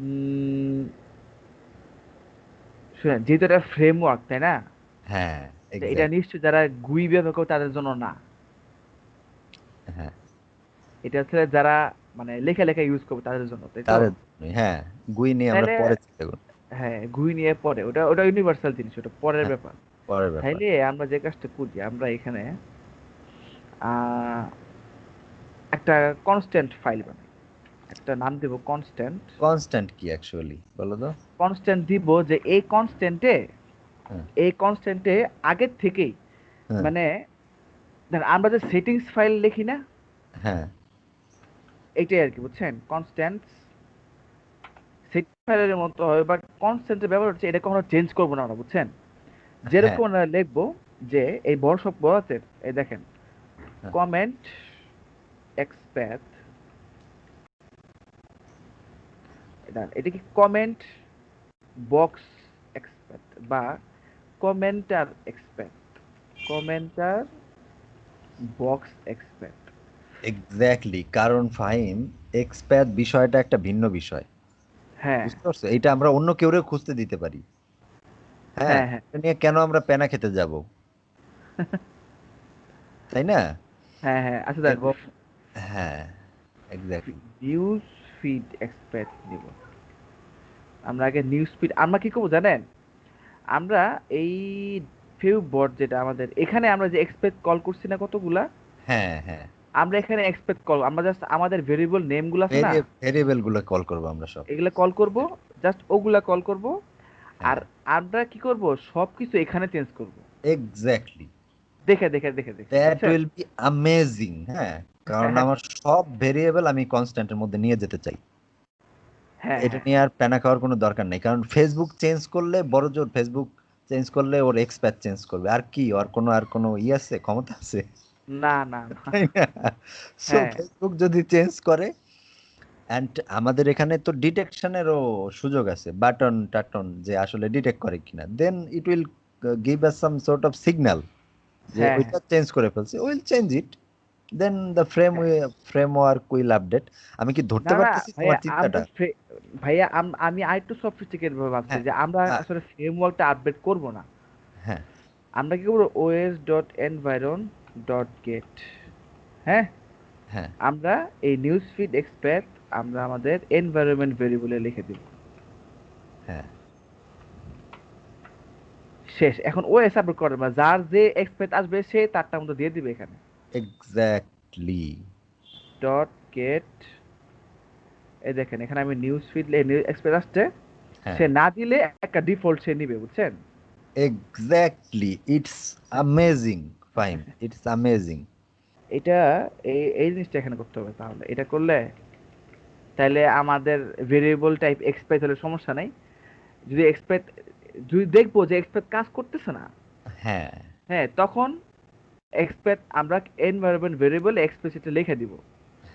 উম, শুনেন, যেহেতু এটা ফ্রেমওয়ার্ক, তাই না? হ্যাঁ, তো এটা এক্স্যাক্ট। নিশ্চয়ই যারা গুই ব্যবহার করে তাদের জন্য না। হ্যাঁ, এটা হচ্ছে যারা মানে লেখা লেখা ইউজ করবে তাদের জন্য, তাই তো? তার হ্যাঁ, গুই নিয়ে আমরা তাহলে পরে চিন্তা করব। হ্যাঁ, গুই নিয়ে পরে, ওটা ওটা ইউনিভার্সাল জিনিস, ওটা পরের হ্যাঁ, ব্যাপার। পরের ব্যাপার। তাইলে আমরা যে কাজটা করি, আমরা এখানে আহ, একটা কনস্ট্যান্ট ফাইল বানাই, একটা নাম দেব কনস্ট্যান্ট। কনস্ট্যান্ট কি অ্যাকচুয়ালি বলো তো? কনস্ট্যান্ট দিব যে হ্যাঁ, এই কনস্ট্যান্টে আগের থেকেই, হ্যাঁ, মানে ধরেন আমরা যে সেটিংস ফাইল লিখি না, হ্যাঁ, এইটাই আর কি, বুঝছেন? কনস্ট্যান্ট সেটিং ফাইলের মতো হয়, বাট কনস্ট্যান্টের ব্যবহার হচ্ছে এটা কখনো চেঞ্জ করবো না আমরা, বুঝছেন? হ্যাঁ, যেরকম আমরা লিখবো যে এই বড় সব বড়াতের, এই দেখেন, হ্যাঁ, কমেন্ট এক্সপ্যাথ, এটা কি কমেন্ট বক্স এক্সপ্যাথ বা কমেন্টার এক্সপ্যাথ, কমেন্টার বক্স এক্সপ্যাথ। এক্স্যাক্টলি। কারণ ফাহিম, এক্সপ্যাথ বিষয়টা একটা ভিন্ন বিষয়। হ্যাঁ, বুঝতে পারছো? এটা আমরা অন্য কেউরে খুঁজতে দিতে পারি। হ্যাঁ, হ্যাঁ, হ্যাঁ, এটা নিয়ে কেন আমরা পেনা খেতে যাব? তাই না? হ্যাঁ, হ্যাঁ, আচ্ছা দেন, এবং হ্যাঁ, এক্স্যাক্টলি। নিউজ ফিড এক্সপ্যাথ নিব। আমরা আগে নিউজ ফিড আমরা কি করবো জানেন? আমরা এই ফিউ বট যেটা আমাদের এখানে, আমরা যে এক্সপেক্ট কল করছি না কতগুলা, হ্যাঁ, হ্যাঁ, আমরা এখানে এক্সপেক্ট কল, আমরা জাস্ট আমাদের ভেরিয়েবল নেম গুলো আছে না, ভেরিয়েবল গুলো কল করবো আমরা সব। এগুলা কল করব, জাস্ট ওগুলা কল করব। আর হ্যাঁ, আমরা কি করব, সবকিছু এখানে চেঞ্জ করব, এক্স্যাক্টলি। দেখে দেখে দেখে দেখে, দ্যাট বুঝছেন? Will be amazing. হ্যাঁ, কারণ হ্যাঁ, আমার সব ভেরিয়েবল আমি কনস্ট্যান্টের মধ্যে নিয়ে যেতে চাই। হ্যাঁ, এটা হ্যাঁ, নিয়ে আর প্যানা খাওয়ার কোনো দরকার নেই, কারণ ফেসবুক চেঞ্জ করলে বড় জোর, ফেসবুক চেঞ্জ করলে ওর এক্সপ্যাথ চেঞ্জ করবে, আর কি ওর কোনো আর কোনো আছে, ক্ষমতা আছে? না, না, না, তাই না? সো হ্যাঁ, ফেসবুক যদি চেঞ্জ করে, অ্যান্ড আমাদের এখানে তো ডিটেকশনেরও সুযোগ আছে, বাটন টাটন যে আসলে ডিটেক্ট করে কিনা, then it will give us some sort of signal যে হ্যাঁ, হ্যাঁ, ওইটা চেঞ্জ করে ফেলছে, will change it, then the হ্যাঁ। Framework will update. আমি কি ধরতে না, না, পারতেছি ভাইয়া, তোমার আমরা চিন্তাটা? ভাইয়া, আমি আরেকটু সফিস্টিকেটেড ভাবে ভাবছি হ্যাঁ, যে আমরা হ্যাঁ, আসলে ফ্রেমওয়ার্কটা আপডেট করব না। হ্যাঁ, আমরা কি করবো, ওএস ডট এনভায়রন ডট গেট, হ্যাঁ, হ্যাঁ, আমরা এই নিউজ ফিড এক্সপ্যাথ আমরা আমাদের এনভায়রনমেন্ট ভেরিয়েবলে লিখে দিব। হ্যাঁ, শেষ। এখন ওএস আপডেট করে না, যার যে এক্সপ্যাথ আসবে সে তারটা মতো দিয়ে দিবে এখানে, এক্স্যাক্টলি। Dot gate. এই দেখেন, এখানে আমি নিউজ ফিড নিউজ এক্সপ্যাথ আসছে, হ্যাঁ, সে না দিলে একটা ডিফল্ট সে নিবে, বুঝছেন? Exactly, it's amazing fine, it's amazing. এটা এই এই জিনিসটা এখানে করতে হবে, তাহলে এটা করলে তাহলে আমাদের ভেরিয়েবল টাইপ এক্সপ্যাথ হলে সমস্যা নাই। যদি এক্সপ্যাথ, যদি দেখবো যে এক্সপ্যাথ কাজ করতেছে না, হ্যাঁ, হ্যাঁ, তখন এক্সপ্যাথ আমরা এনভায়রনমেন্ট ভেরিয়েবল এক্সপ্লিসিটলি লিখে দিব।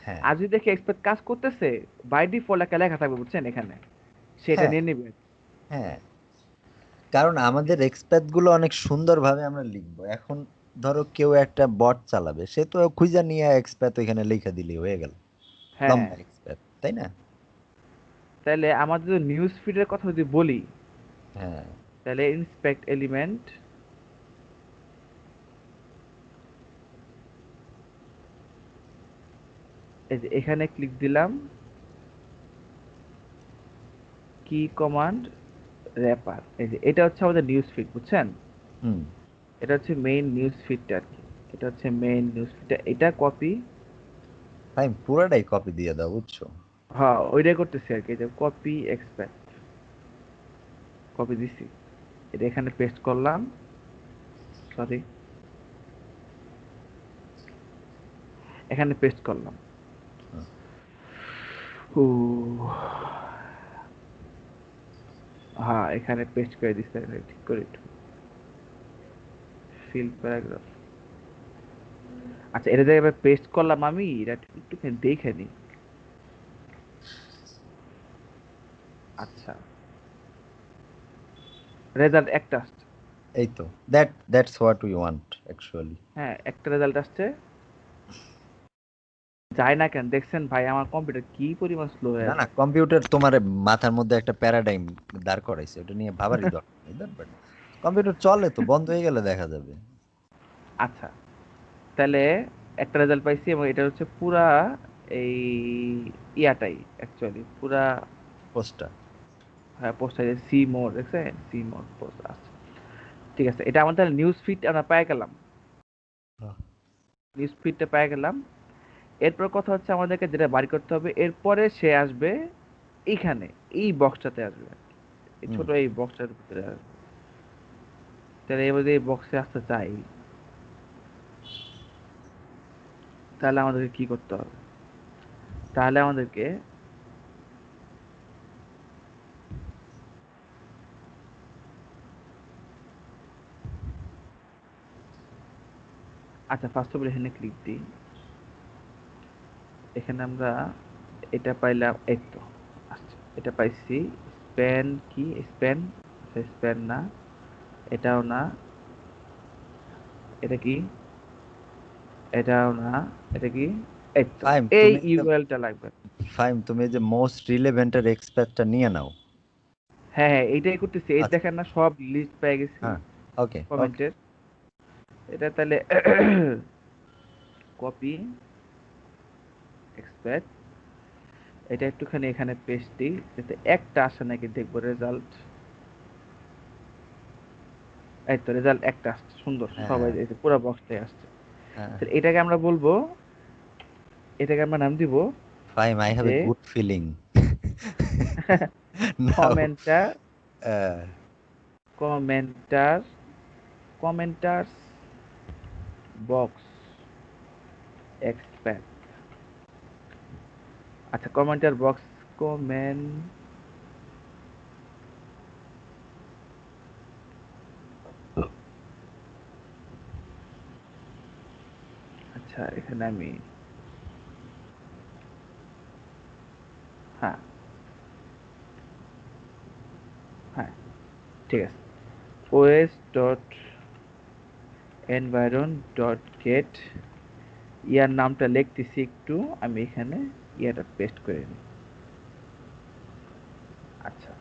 হ্যাঁ, আর যদি দেখি এক্সপ্যাথ কাজ করতেছে, বাই ডিফল্ট একটা লেখা থাকবে, বুঝছেন, এখানে সেটা হ্যাঁ, নিয়ে নিবে। হ্যাঁ, কারণ আমাদের এক্সপ্যাথ গুলো অনেক সুন্দরভাবে আমরা লিখবো। এখন ধরো কেউ একটা বট চালাবে, সে তো খুঁজা নিয়ে এক্সপ্যাথ এখানে লিখে দিলেই হয়ে গেল, হ্যাঁ, লম্বা এক্সপ্যাথ, তাই না? তাহলে আমাদের যদি নিউজ ফিডের কথা যদি বলি, হ্যাঁ, তাহলে ইন্সপেক্ট এলিমেন্ট, এই যে এখানে ক্লিক দিলাম, কি কমান্ড র্যাপার, এই যে এটা হচ্ছে আমাদের নিউজ ফিড, বুঝছেন? হুম, এটা হচ্ছে মেইন নিউজ ফিডটা আর কি, এটা হচ্ছে মেইন নিউজ ফিডটা, এটা কপি। তাই পুরাটাই কপি দিয়ে দাও, বুঝছো? হ্যাঁ, ওইটাই করতেছি আর কি, এই যে কপি এক্সপ্যাক্ট, কপি দিছি, এটা এখানে পেস্ট করলাম, সরি, এখানে পেস্ট করলাম। হুম, ও, হ্যাঁ, এখানে পেস্ট করে দিছি, ঠিক করে একটু ফিল প্যারাগ্রাফ। আচ্ছা, এটা যে এবার পেস্ট করলাম আমি, এটা একটুখানি দেখে নিই। আচ্ছা, রেজাল্ট একটা আসছে। এই তো, that's what we want actually. হ্যাঁ, একটা রেজাল্ট আসছে। যায় না কেন দেখছেন ভাই, আমার কম্পিউটার কি পরিমাণ স্লো হয়ে না না, আছে। কম্পিউটার তোমার মাথার মধ্যে একটা প্যারাডাইম দাঁড় করাইছে, ওটা নিয়ে ভাবারই দরকার নেই। কম্পিউটার চলে তো, বন্ধ হয়ে গেলে দেখা যাবে। আচ্ছা, তাহলে একটা রেজাল্ট পাইছি এবং এটা হচ্ছে পুরা এই ইয়াটাই অ্যাকচুয়ালি পুরা। পোস্টটা। হ্যাঁ, পোস্টার সি মোড দেখছেন, সি মোড পোস্ট আছে। ঠিক আছে, এটা আমাদের নিউজ ফিড আমরা পেয়ে গেলাম, নিউজ ফিডটা পেয়ে গেলাম। এরপর কথা হচ্ছে আমাদেরকে যেটা বাড়ি করতে হবে, এরপরে সে আসবে এইখানে, এই বক্সটাতে আসবে, এই হুম। ছোট এই বক্সটার ভিতরে আসবে। তাহলে এবার যদি এই বক্সে আসতে চাই, তাহলে আমাদেরকে কি করতে হবে? তাহলে আমাদেরকে, আচ্ছা ফার্স্ট অফ অল এখানে ক্লিক দিই। এখানে আমরা এটা পাইলাম, এই তো আচ্ছা এটা পাইছি। স্প্যান কি, স্প্যান, স্প্যান না, এটাও না, এটা কি, এটাও না, এটা কি, এই তো ফাইম এই তুমি ইউআরএলটা লাগবে। তুমি এই যে মোস্ট রিলেভেন্টের এক্সপার্টটা নিয়ে নাও। হ্যাঁ হ্যাঁ, এইটাই করতেছি। এই আচ্ছা। দেখেন না, সব লিস্ট পেয়ে গেছি হ্যাঁ। ওকে ওকে। কমেন্টের। এটা তাহলে কপি এক্সপ্যাক্ট, এটা একটুখানি এখানে পেস্ট দিই যাতে একটা আসে নাকি দেখবো রেজাল্ট। এই তো রেজাল্ট একটা আসছে, সুন্দর, সবাই হ্যাঁ এই যে পুরো বক্সটাই আসছে। হ্যাঁ। তাহলে এটাকে আমরা বলবো, এটাকে আমরা নাম দিব ফাইম, আই হ্যাভ এ যে good feeling now. Commenter, commenter, commenters box XPath. আচ্ছা কমেন্টার বক্স, কমেন্ট, আচ্ছা এখানে আমি, হ্যাঁ হ্যাঁ ঠিক আছে, os ডট এনভায়রন ডট গেট, ইয়ার নামটা লিখতেছি একটু আমি এখানে, ইয়াটা পেস্ট করে নিই। আচ্ছা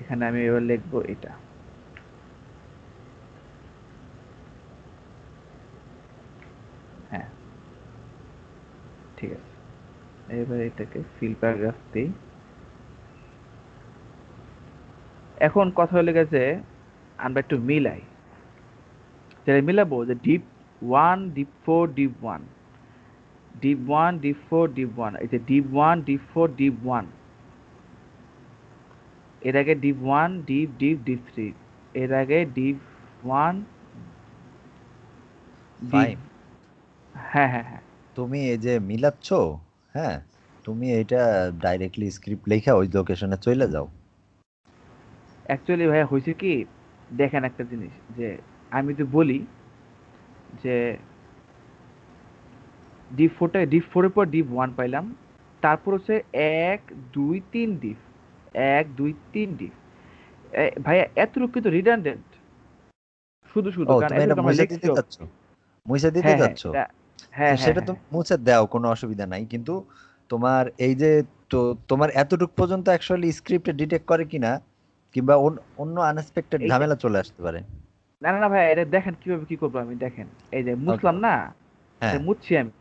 এখানে আমি এবার লিখবো এটা, হ্যাঁ ঠিক আছে। এবার এটাকে ফিল প্যারাগ্রাফ দিই। এখন কথা হলে গেছে, আমরা একটু মিলাই, তাহলে মিলাবো যে deep one, deep four, deep one, deep one, deep four, deep one, এই যে deep one, deep four, deep one, এর আগে deep one, deep deep deep three, এর আগে ডিপ ওয়ান, ডিপ, ফাইম, হ্যাঁ হ্যাঁ হ্যাঁ। তুমি এই যে মিলাচ্ছ, হ্যাঁ, তুমি এটা ডাইরেক্টলি স্ক্রিপ্ট লেখা ওই লোকেশনে চলে যাও। অ্যাকচুয়ালি ভাইয়া হয়েছে কি, দেখেন একটা জিনিস, যে আমি যদি বলি যে ডিপ ফোরটা, ডিপ ফোরের পর ডিপ ওয়ান পাইলাম, তারপর হচ্ছে এক দুই তিন ডিপ, এক দুই তিন ডিপ, ভাইয়া এতটুকু কিন্তু রিডান্ডেন্ট, শুধু শুধু ও, কারণ তুমি এটা এতটুকু আমরা মুছে দিতে লিখছিও। চাচ্ছ? মুছে দিতে হ্যাঁ হ্যাঁ চাচ্ছ? এটা, তো হ্যাঁ হ্যাঁ সেটা হ্যাঁ তুমি মুছে দাও, কোনো অসুবিধা নাই, কিন্তু তোমার এই যে, তো তোমার এতটুক পর্যন্ত অ্যাকচুয়ালি স্ক্রিপ্টে ডিটেক্ট করে কিনা, কিংবা অন্য আনএক্সপেক্টেড এইটা, ঝামেলা চলে আসতে পারে। না না না ভাইয়া, এটা দেখেন কিভাবে কি করবো আমি, দেখেন এই যে ওকে। মুছলাম না, এটা হ্যাঁ মুছছি আমি।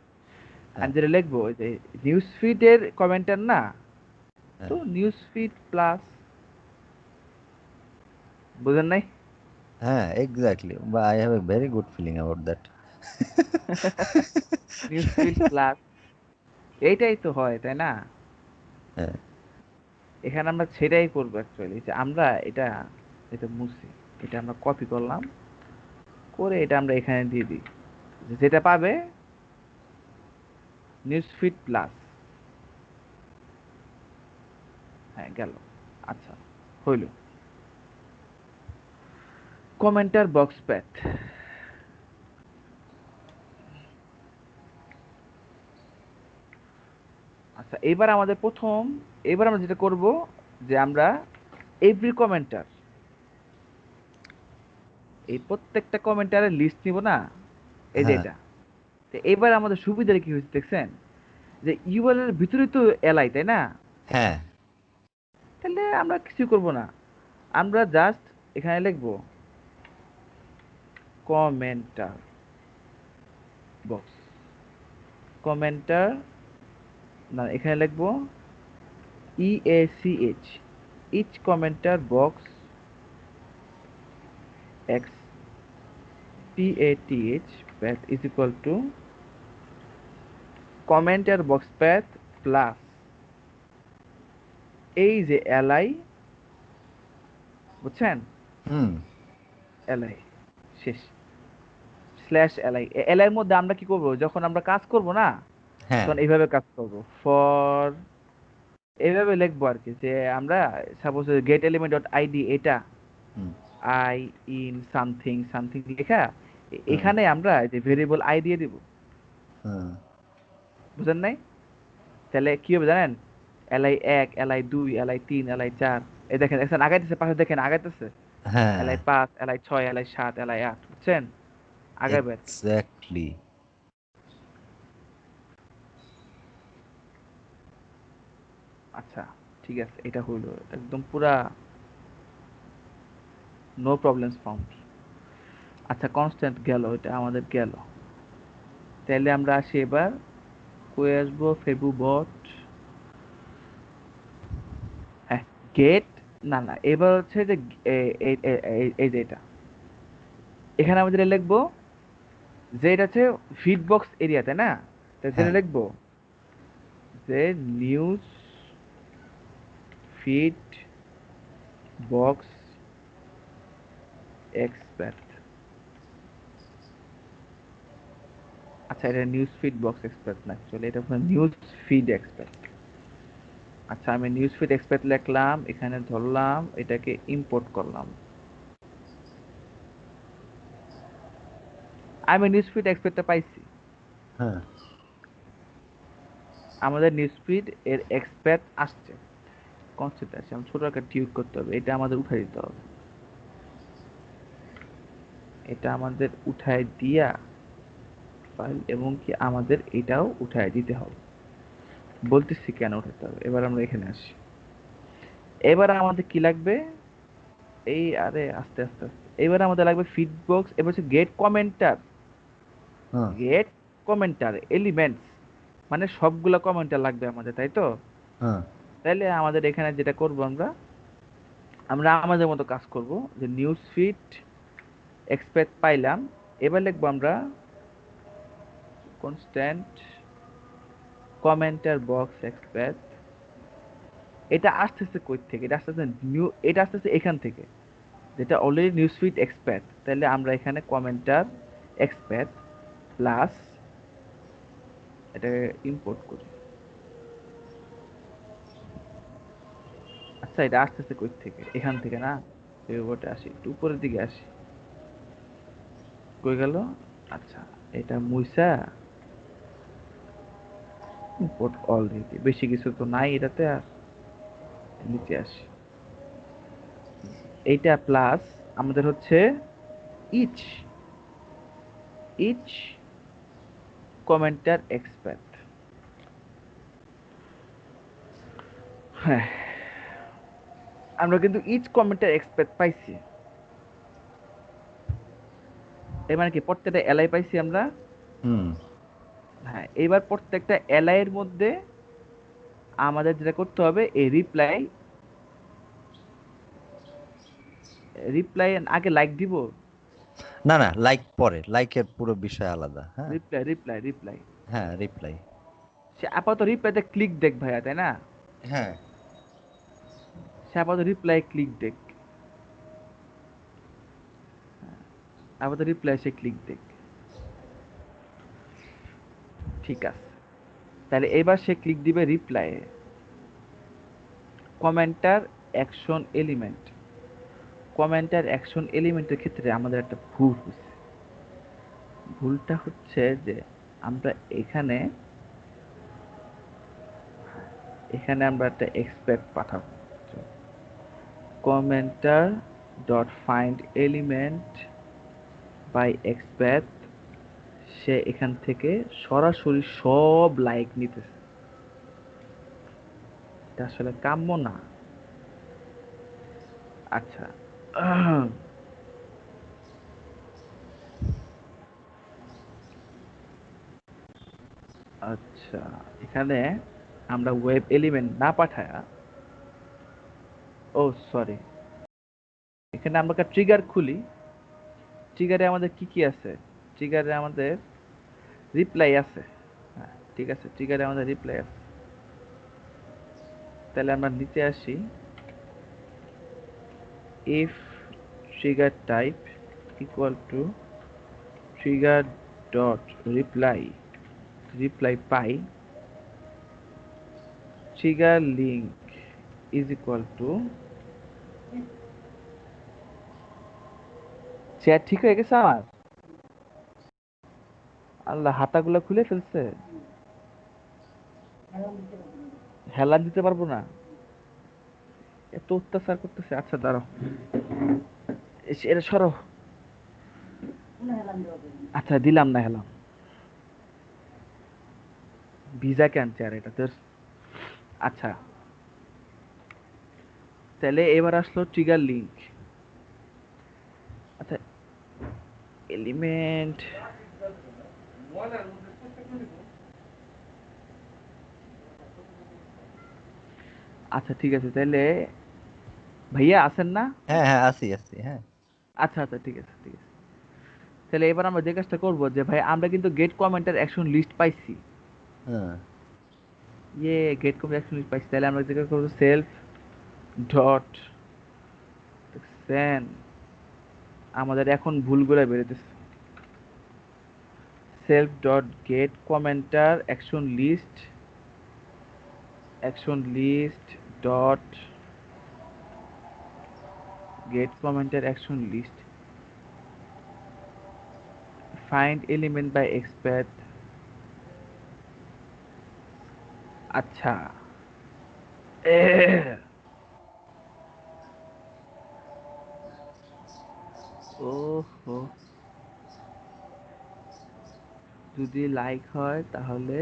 আমি হ্যাঁ যেটা লিখবো ওই যে নিউজ ফিডের কমেন্টার না, তো হ্যাঁ নিউজ ফিড প্লাস, বুঝেন নাই? হ্যাঁ, এক্স্যাক্টলি, বা I have a very good feeling about that. News feed plus, এইটাই তো হয় তাই না? হ্যাঁ। এখানে আমরা সেটাই করবো অ্যাকচুয়ালি, যে আমরা এটা, এটা মুছি, এটা আমরা কপি করলাম, করে এটা আমরা এখানে দিয়ে দিই, যেটা পাবে নিউজ ফিড প্লাস, হ্যাঁ গেল। আচ্ছা হইল, কমেন্টার বক্স প্যাথ। আচ্ছা এবার আমাদের প্রথম, এবার আমরা যেটা করব, যে আমরা এভরি কমেন্টার, এই প্রত্যেকটা কমেন্টারের লিস্ট নিব না, এই যে হ্যাঁ এটা। তো এবার আমাদের সুবিধাটা কি হয়েছে দেখছেন, যে ইউআরএল এর ভিতরে তো এলআই, তাই না? হ্যাঁ তাহলে আমরা কিছু করব না, আমরা জাস্ট এখানে লিখবো কমেন্টার বক্স, কমেন্টার, না এখানে লিখবো EACH, ইচ কমেন্টার বক্স এক্স PATH path is equal to কমেন্টার বক্স path প্লাস এই যে এলআই, বুঝছেন? হুম এলআই শেষ, স্ল্যাশ এলআই। এলআই এর মধ্যে আমরা কি করব, যখন আমরা কাজ করব না, হ্যাঁ তখন এইভাবে কাজ করব, ফর এইভাবে লিখবো আর কি, যে আমরা suppose gate element dot ID, এটা হুম আই ইন সামথিং সামথিং লেখা, হুম এখানে আমরা যে ভেরিয়েবল আই দিয়ে দিব, হুম বুঝেন নাই? তাহলে কি হবে জানেন, এলআই 1, এলআই 2, এলআই 3, এলআই 4, এই দেখেন দেখছেন আগাইতেছে, পাশে দেখেন আগাইতেছে, হ্যাঁ এলআই 5, এলআই 6, এলআই 7, এলআই 8, বুঝছেন? আগাইবে আর কি। এক্স্যাক্টলি। আচ্ছা, ঠিক আছে, এটা হইলো একদম পুরা নো প্রবলেমস ফাউন্ড। আচ্ছা, কনস্ট্যান্ট গেল, এটা আমাদের গেল। তাহলে আমরা আসি এবার, কই আসবো, ফেবু বট, হ্যাঁ, গেট, না না, এবার হচ্ছে যে এই যে এটা, এখানে আমরা যেটা লিখবো, যে এটা হচ্ছে ফিড বক্স এরিয়া, তাই না? তাই যেটা হ্যাঁ লিখবো যে নিউজ ফিড বক্স এক্সপার্ট। আচ্ছা, এটা নিউজ ফিড বক্স এক্সপার্ট না, চলে এটা নিউজ ফিড এক্সপার্ট। আচ্ছা, আমি নিউজ ফিড এক্সপার্ট লিখলাম, এখানে ধরলাম, এটাকে ইম্পোর্ট করলাম। আমি নিউজ ফিড এক্সপার্টটা পাইছি, হ্যাঁ আমাদের নিউজ ফিড এর এক্সপার্ট আসছে, কনসেপ্ট আছে, আমি ছোট একটা টিউট করতে হবে, এটা আমাদের উঠাই দিতে হবে, এটা আমাদের উঠায় দিয়া ফাইল, এবং কি আমাদের এটাও উঠায় দিতে হবে, বলতেছি কেন উঠাতে হবে। এবার আমরা এখানে আসি, এবার আমাদের কি লাগবে, এই আরে আস্তে আস্তে আস্তে, এবার আমাদের লাগবে ফিড বক্স, এবার হচ্ছে গেট কমেন্টার, হ্যাঁ গেট কমেন্টার এলিমেন্টস, মানে সবগুলা কমেন্টার লাগবে আমাদের, তাই তো? হ্যাঁ তাইলে আমাদের এখানে যেটা করব, আমরা আমরা আমাদের মতো কাজ করব, যে নিউজ ফিড এক্সপার্ট পাইলাম, এবার লিখবো আমরা কনস্ট্যান্ট কমেন্টার বক্স এক্সপার্ট। এটা আসতেছে কই থেকে, এটা আসতেছে নিউ, এটা আসতেছে এখান থেকে, যেটা অলরেডি নিউজ ফিড এক্সপার্ট। তাহলে আমরা এখানে কমেন্টার এক্সপার্ট প্লাস এটা ইম্পোর্ট করি। আচ্ছা, এটা আসতেছে কই থেকে, এখান থেকে না, ওটা আসি, একটু উপরের দিকে আসি, কই গেল? আচ্ছা, এটা মুইসা ইম্পোর্ট অলরেডি, বেশি কিছু তো নাই এটাতে, আর নিচে আসি, এইটা প্লাস আমাদের হচ্ছে ইচ, ইচ কমেন্টার এক্সপার্ট। হ্যাঁ, আমরা কিন্তু ইচ কমেন্টার এক্সপার্ট পাইছি, এর মানে কি প্রত্যেকটা এলআই পাইছি আমরা। হুম হ্যাঁ, এবার প্রত্যেকটা এলআই এর মধ্যে আমাদের যেটা করতে হবে, এই রিপ্লাই, রিপ্লাই আগে লাইক দিব, না না লাইক পরে, লাইকের পুরো বিষয় আলাদা। হ্যাঁ রিপ্লাই রিপ্লাই রিপ্লাই, হ্যাঁ রিপ্লাই। সে আপাতত রিপ্লাইতে ক্লিক দেখ ভাইয়া, তাই না? হ্যাঁ সে আপাতত রিপ্লাই ক্লিক দেখ, আপাতত রিপ্লাই সে ক্লিক দেখ, ঠিক আছে। তাহলে এবার সে ক্লিক দিবে রিপ্লাই, কমেন্টার অ্যাকশন এলিমেন্ট, কমেন্টার অ্যাকশন এলিমেন্টের ক্ষেত্রে আমাদের একটা ভুল হচ্ছে, ভুলটা হচ্ছে যে আমরা এখানে, এখানে আমরা একটা এক্সপেক্ট পাঠাবো, commenter dot find element by XPath সে এখান থেকে সরাসরি সব লাইক নিতেছে, এটা আসলে কাম্য না। আচ্ছা, আচ্ছা, এখানে আমরা ওয়েব এলিমেন্ট না পাঠায়া, ও সরি, এখানে আমরা একটা ট্রিগার খুলি। ট্রিগারে আমাদের কি কি আছে? ট্রিগারে আমাদের রিপ্লাই আছে। হ্যাঁ, ঠিক আছে, ট্রিগারে আমাদের রিপ্লাই আছে। তাহলে আমরা নিচে আসি, if trigger type equal to trigger dot reply pi, trigger link is equal to, chat ঠিক হয়ে গেছে আমার? আল্লাহ, হাতাগুলো খুলে ফেলছে। হেলান দিতে পারবো না, এত অত্যাচার করতেছে। আচ্ছা দাঁড়াও, এটা সরো। আচ্ছা দিলাম না হেলাম, ভিজা কেন চেয়ার এটা তোর। আচ্ছা, তাহলে এবার আসলো ট্রিগার লিংক। আচ্ছা, এলিমেন্ট, আচ্ছা ঠিক আছে, তাহলে ভাইয়া আছেন না? হ্যাঁ হ্যাঁ, আছি আছি, হ্যাঁ। আচ্ছা আচ্ছা, ঠিক আছে ঠিক আছে। তাহলে এবার আমরা যে কাজটা করবো, যে ভাই আমরা কিন্তু গেট কমেন্টের অ্যাকশন লিস্ট পাইছি। হ্যাঁ গেট কমেন্ট অ্যাকশন লিস্ট পাইছি, তাহলে আমরা যেটা করবো, সেলফ ডট সেন, আমাদের এখন ভুলগুলো বেরোতেছে, self dot get commenter action list dot get commenter action list find element by XPath. আচ্ছা, ওহো, যদি লাইক হয় তাহলে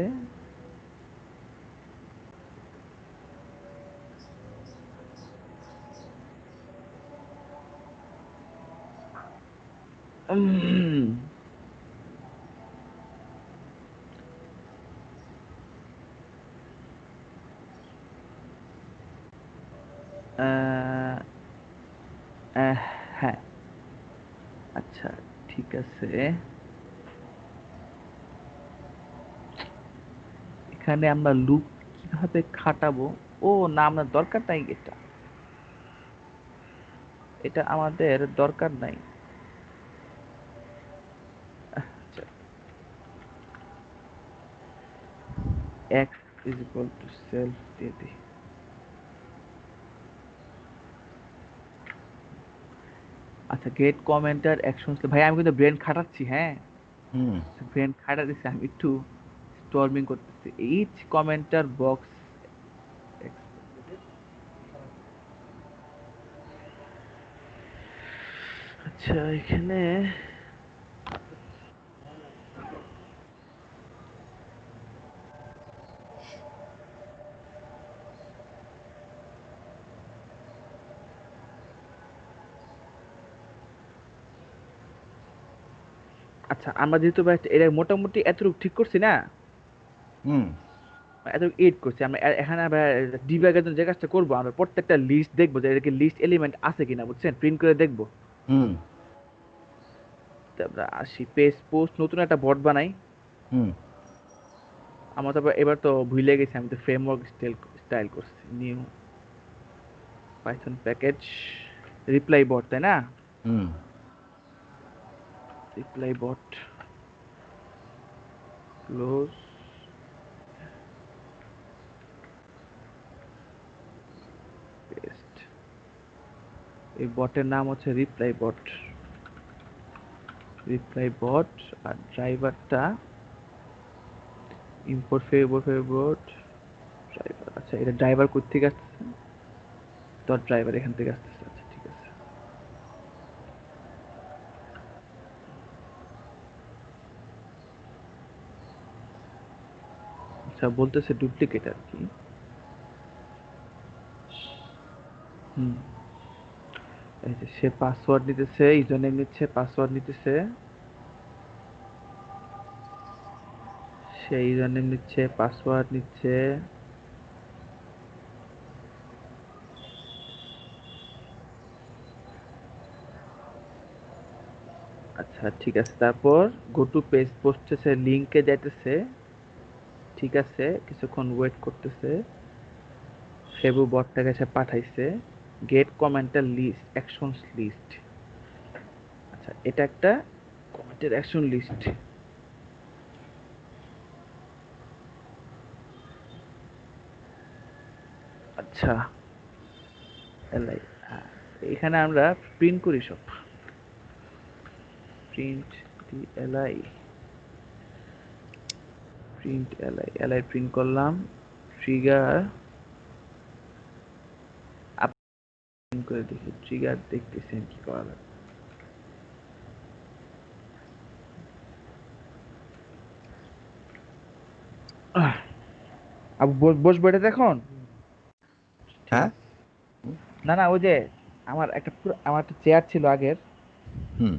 উম, আহ, হ্যাঁ, আচ্ছা ঠিক আছে। এখানে আমরা লুপ কিভাবে খাটাবো? ও না, আমরা দরকার নাই, এটা এটা আমাদের দরকার নাই। আচ্ছা, x is equal to self দিয়ে দিই। আচ্ছা, গেট কমেন্টার অ্যাকশনস, ভাই আমি কিন্তু ব্রেন খাটাচ্ছি, হ্যাঁ, হুম। ব্রেন খাটা দিচ্ছি, আমি একটু স্টর্মিং করতেছি। ইচ কমেন্টার বক্স, আচ্ছা এখানে, আচ্ছা আমরা যেহেতু ভাই এটা মোটামুটি এতটুকু ঠিক করছি না, হুম। এতটুকু এড করছি আমরা, এখানে আমরা ডিবাগের জন্য যে কাজটা করবো, আমরা প্রত্যেকটা লিস্ট দেখবো যে এটাকে লিস্ট এলিমেন্ট আছে কিনা, বুঝছেন, প্রিন্ট করে দেখবো। হুম। তো আমরা আসি, পেজ পোস্ট, নতুন একটা বট বানাই। হুম। আমার তো এবার তো ভুলে গেছি, আমি তো ফ্রেমওয়ার্ক স্টাইল করছি, নিউ পাইথন প্যাকেজ রিপ্লাই বট, তাই না? হুম। রিপ্লাই বট ক্লোজ, পেস্ট। এই বটের নাম হচ্ছে রিপ্লাই বট। আর ড্রাইভারটা ইম্পোর্ট ফেভারিট ড্রাইভার। আচ্ছা, এটা ড্রাইভার কোথা থেকে আসতেছে? ডট ড্রাইভার এখান থেকে আসতেছে। আচ্ছা ঠিক আছে। আচ্ছা বলতেছে ডুপ্লিকেট আর কি। হুম, এই যে সে পাসওয়ার্ড নিতেছে, ইউজারনেম নিচ্ছে, পাসওয়ার্ড নিতেছে, সে ইউজারনেম নিচ্ছে, পাসওয়ার্ড নিচ্ছে। আচ্ছা ঠিক আছে, তারপর গো টু পেজ বসতেছে, লিংকে যাইতেছে। ঠিক আছে, কিছুক্ষণ ওয়েট করতেছে। ফেবু বটটাকে সে পাঠাইছে। গেট কমেন্টের লিস্ট, অ্যাকশনস লিস্ট। আচ্ছা এটা একটা কমেন্টের অ্যাকশন লিস্ট। আচ্ছা এলাই, হ্যাঁ, এখানে আমরা প্রিন্ট করি সব। প্রিন্ট দি এলাই, প্রিন্ট এলাই, এলাই প্রিন্ট করলাম। ট্রিগার প্রিন্ট করে দেখি, ট্রিগার দেখতেছেন কি করা লাগে। আবু বসবো এটা এখন? ঠিক হ্যাঁ। আছে। না না, ওই যে আমার একটা চেয়ার ছিল আগের, হুম।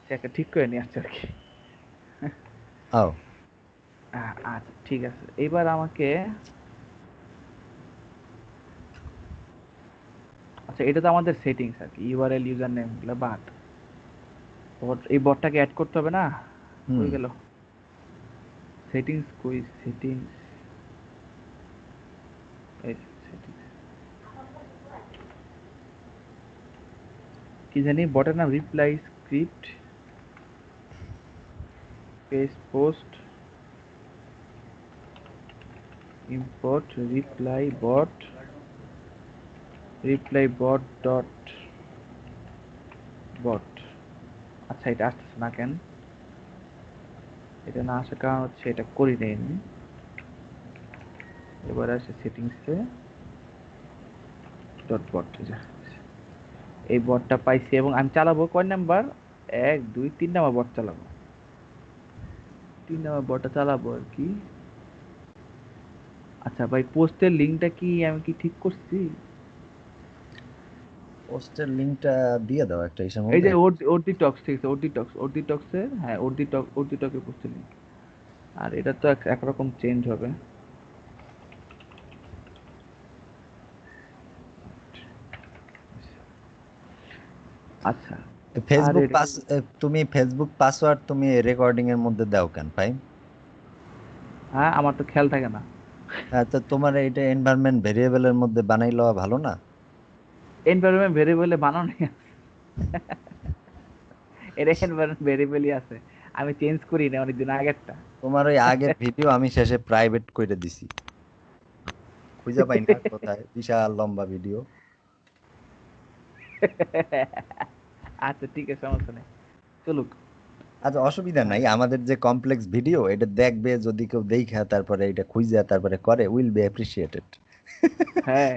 চেয়ারটা ঠিক করে নিয়ে আসছে আর কি। ও আচ্ছা ঠিক আছে, এবার আমাকে, আচ্ছা এটা তো আমাদের সেটিংস আর কি, ইউআরএল ইউজার নেম গুলো বাদ। এই বটটাকে অ্যাড করতে হবে না? হুম। কই গেল সেটিংস, কই সেটিংস, এই সেটিংস, কি জানি বটের নাম, reply script, page post, import reply bot dot bot. আচ্ছা এটা আসতেছে না কেন? এটা না আসার কারণ হচ্ছে এটা করি নাই আমি। এবার আসে সেটিংসে, ডট বট। এই বটটা পাইছি এবং আমি চালাবো কয় নাম্বার, 1 2 3 নাম্বার বট চালাবো। 3 নাম্বার বটটা চালাবো আর কি। আচ্ছা ভাই, পোস্টের লিঙ্কটা কি আমি কি ঠিক করছি? পোস্টের লিংকটা দিয়ে দাও একটা ইসের এই মধ্যে। যে ওটি টক্স, ঠিক আছে, ওটি টক্সের, হ্যাঁ ওটি টকের পোস্টের লিঙ্ক। আর এটা তো একরকম চেঞ্জ হবে। আচ্ছা, আর ফেসবুক এটা, তুমি ফেসবুক পাসওয়ার্ড তুমি রেকর্ডিং এর মধ্যে দাও কেন ভাই? হ্যাঁ আমার তো খেয়াল থাকে না। হ্যাঁ, তো তোমার এটা এনভায়রনমেন্ট ভেরিয়েবলের মধ্যে বানাই লওয়া ভালো না? এনভায়রনমেন্ট ভেরিয়েবলে বানানো নেই। এটা এনভায়রনমেন্ট ভেরিয়েবলই আছে, আমি চেঞ্জ করি না অনেকদিন আগেরটা। তোমার ওই আগের ভিডিও আমি শেষে প্রাইভেট করে দিছি, খুঁজে পাই না কোথায়, বিশাল লম্বা ভিডিও। আচ্ছা ঠিক আছে, সমস্যা নেই, চলুক। আচ্ছা, অসুবিধা হ্যাঁ নাই, আমাদের যে কমপ্লেক্স ভিডিও এটা দেখবে, যদি কেউ দেখা তারপরে এটা খুঁজে তারপরে করে, উইল বি অ্যাপ্রিসিয়েটেড। হ্যাঁ,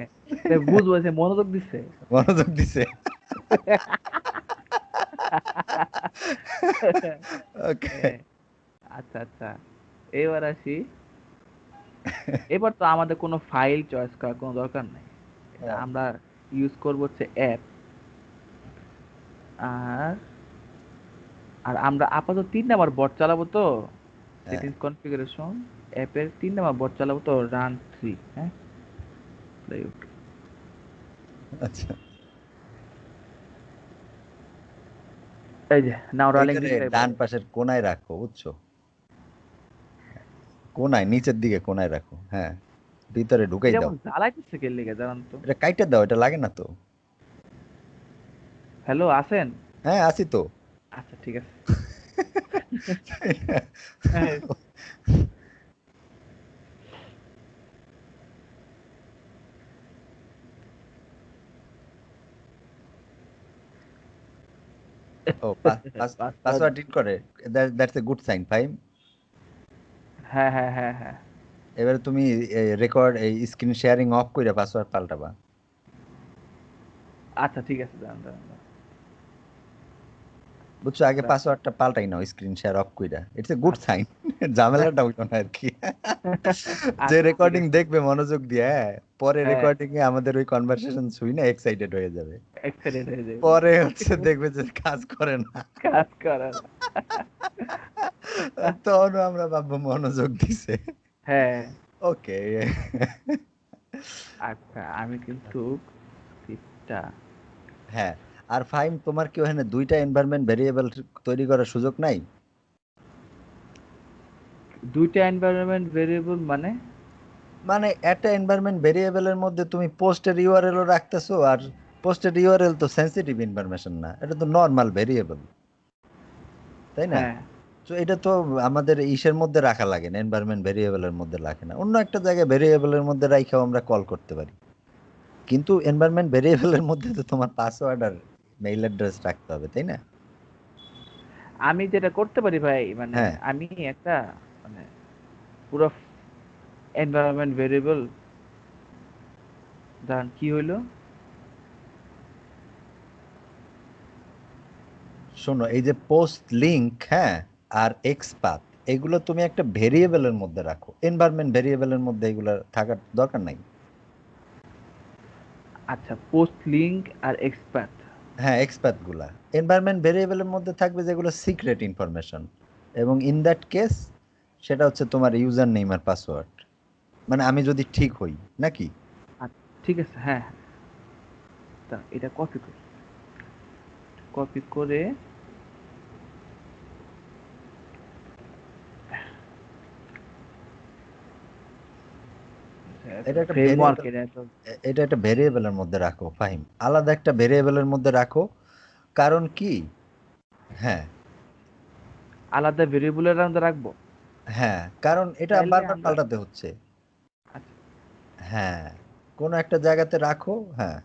সে বুঝবো, সে মনোযোগ দিচ্ছে। মনোযোগ দিছে। ওকে। হ্যাঁ, আচ্ছা আচ্ছা, এবার আসি। এবার তো আমাদের কোনো ফাইল চয়েস করার কোনো দরকার নাই। এটা আমরা ইউজ করবো হচ্ছে অ্যাপ। আর আর আমরা আপাতত 3 নাম্বার বট চালাবো তো। হ্যাঁ। সেটিংস কনফিগারেশন, অ্যাপের 3 নাম্বার বট চালাবো তো, রান 3, হ্যাঁ, play okay। আচ্ছা, এই যে নাও রানিং এইটারে রিপ্লাই বট। ডান পাশের কোনায় রাখো, বুঝছো? কোনায়, নিচের দিকে কোনায় রাখো, হ্যাঁ, ভিতরে ঢুকাই এটা দাও। এমন জ্বালাইতেছে কে লেগে, জানান তো। এটা কাইটা দাও, এটা লাগে না তো। হ্যালো, আছেন? হ্যাঁ, আছি তো। আচ্ছা ঠিক আছে। হ্যাঁ, ও, পাসওয়ার্ড, পাসওয়ার্ড হিট করে, দ্যাটস এ গুড সাইন ভাই। হ্যাঁ হ্যাঁ হ্যাঁ হ্যাঁ। এবারে তুমি রেকর্ড, এই স্ক্রিন শেয়ারিং অফ করে পাসওয়ার্ড পাল্টাবা। আচ্ছা ঠিক আছে, দাঁড়ান দাঁড়ান দাঁড়ান। বুঝছো, আগে আচ্ছা পাসওয়ার্ডটা পাল্টাই নাও স্ক্রিন শেয়ার অফ কইরা, ইটস এ গুড আচ্ছা সাইন। ঝামেলাটা হইলো না আর কি। যে আচ্ছা ঠিক রেকর্ডিং আছে। দেখবে মনোযোগ দিয়ে, হ্যাঁ, পরে হ্যাঁ, রেকর্ডিং এ আমাদের ওই কনভারসেশন শুই না এক্সাইটেড হয়ে যাবে, এক্সাইটেড হয়ে যাবে। পরে হচ্ছে দেখবে যে কাজ করে না, কাজ করে না। তখনও আমরা ভাববো মনোযোগ দিছে। হ্যাঁ, ওকে। আচ্ছা আমি কিন্তু তিনটা হ্যাঁ, আর ফাইম তোমার কি ওখানে দুইটা এনভায়রনমেন্ট ভেরিয়েবল তৈরি করার সুযোগ নাই? দুইটা এনভায়রনমেন্ট ভেরিয়েবল মানে? মানে একটা এনভায়রনমেন্ট ভেরিয়েবলের মধ্যে তুমি পোস্টের ইউআরএল ও রাখতেছো, আর পোস্টের ইউআরএল তো সেনসিটিভ ইনফরমেশন না, এটা তো নর্মাল ভেরিয়েবল, তাই না? হ্যাঁ, তো এটা তো আমাদের ইসের মধ্যে রাখা লাগে না, এনভায়রনমেন্ট ভেরিয়েবলের মধ্যে রাখে না, অন্য একটা জায়গায় ভেরিয়েবলের মধ্যে রাখাও আমরা কল করতে পারি। কিন্তু এনভায়রনমেন্ট ভেরিয়েবলের মধ্যে তো তোমার পাসওয়ার্ড আর মেইল অ্যাড্রেস রাখতে হবে, তাই না? আমি যেটা করতে পারি ভাই, মানে হ্যাঁ, আমি একটা মানে পুরো এনভায়রনমেন্ট ভেরিয়েবল, ধরেন কি হইলো, শোনো, এই যে পোস্ট লিংক, হ্যাঁ, আর এক্সপাথ, এগুলো তুমি একটা ভেরিয়েবলের মধ্যে রাখো, এনভায়রনমেন্ট ভেরিয়েবলের মধ্যে এগুলো থাকার দরকার নাই। আচ্ছা পোস্ট লিঙ্ক আর এক্সপাথ। হ্যাঁ, এক্সপাথ গুলা এনভায়রনমেন্ট ভেরিয়েবলের মধ্যে থাকবে, যেগুলো সিক্রেট ইনফরমেশন, এবং ইন দ্যাট কেস সেটা হচ্ছে তোমার ইউজার নেম আর পাসওয়ার্ড, মানে আমি যদি ঠিক হই নাকি। আচ্ছা ঠিক আছে, হ্যাঁ হ্যাঁ। তা এটা কপি করি, কপি করে এটা একটা ফ্রেমওয়ার্ক ভেরিয়েবল, এটা তো। এটা একটা ভেরিয়েবলের মধ্যে রাখো ফাহিম, আলাদা একটা ভেরিয়েবলের মধ্যে রাখো। কারণ কি? হ্যাঁ, আলাদা ভেরিয়েবলের মধ্যে রাখবো। হ্যাঁ, কারণ এটা তাইলে বারবার আমরা, পাল্টাতে হচ্ছে। আচ্ছা হ্যাঁ, কোনো একটা জায়গাতে রাখো, হ্যাঁ।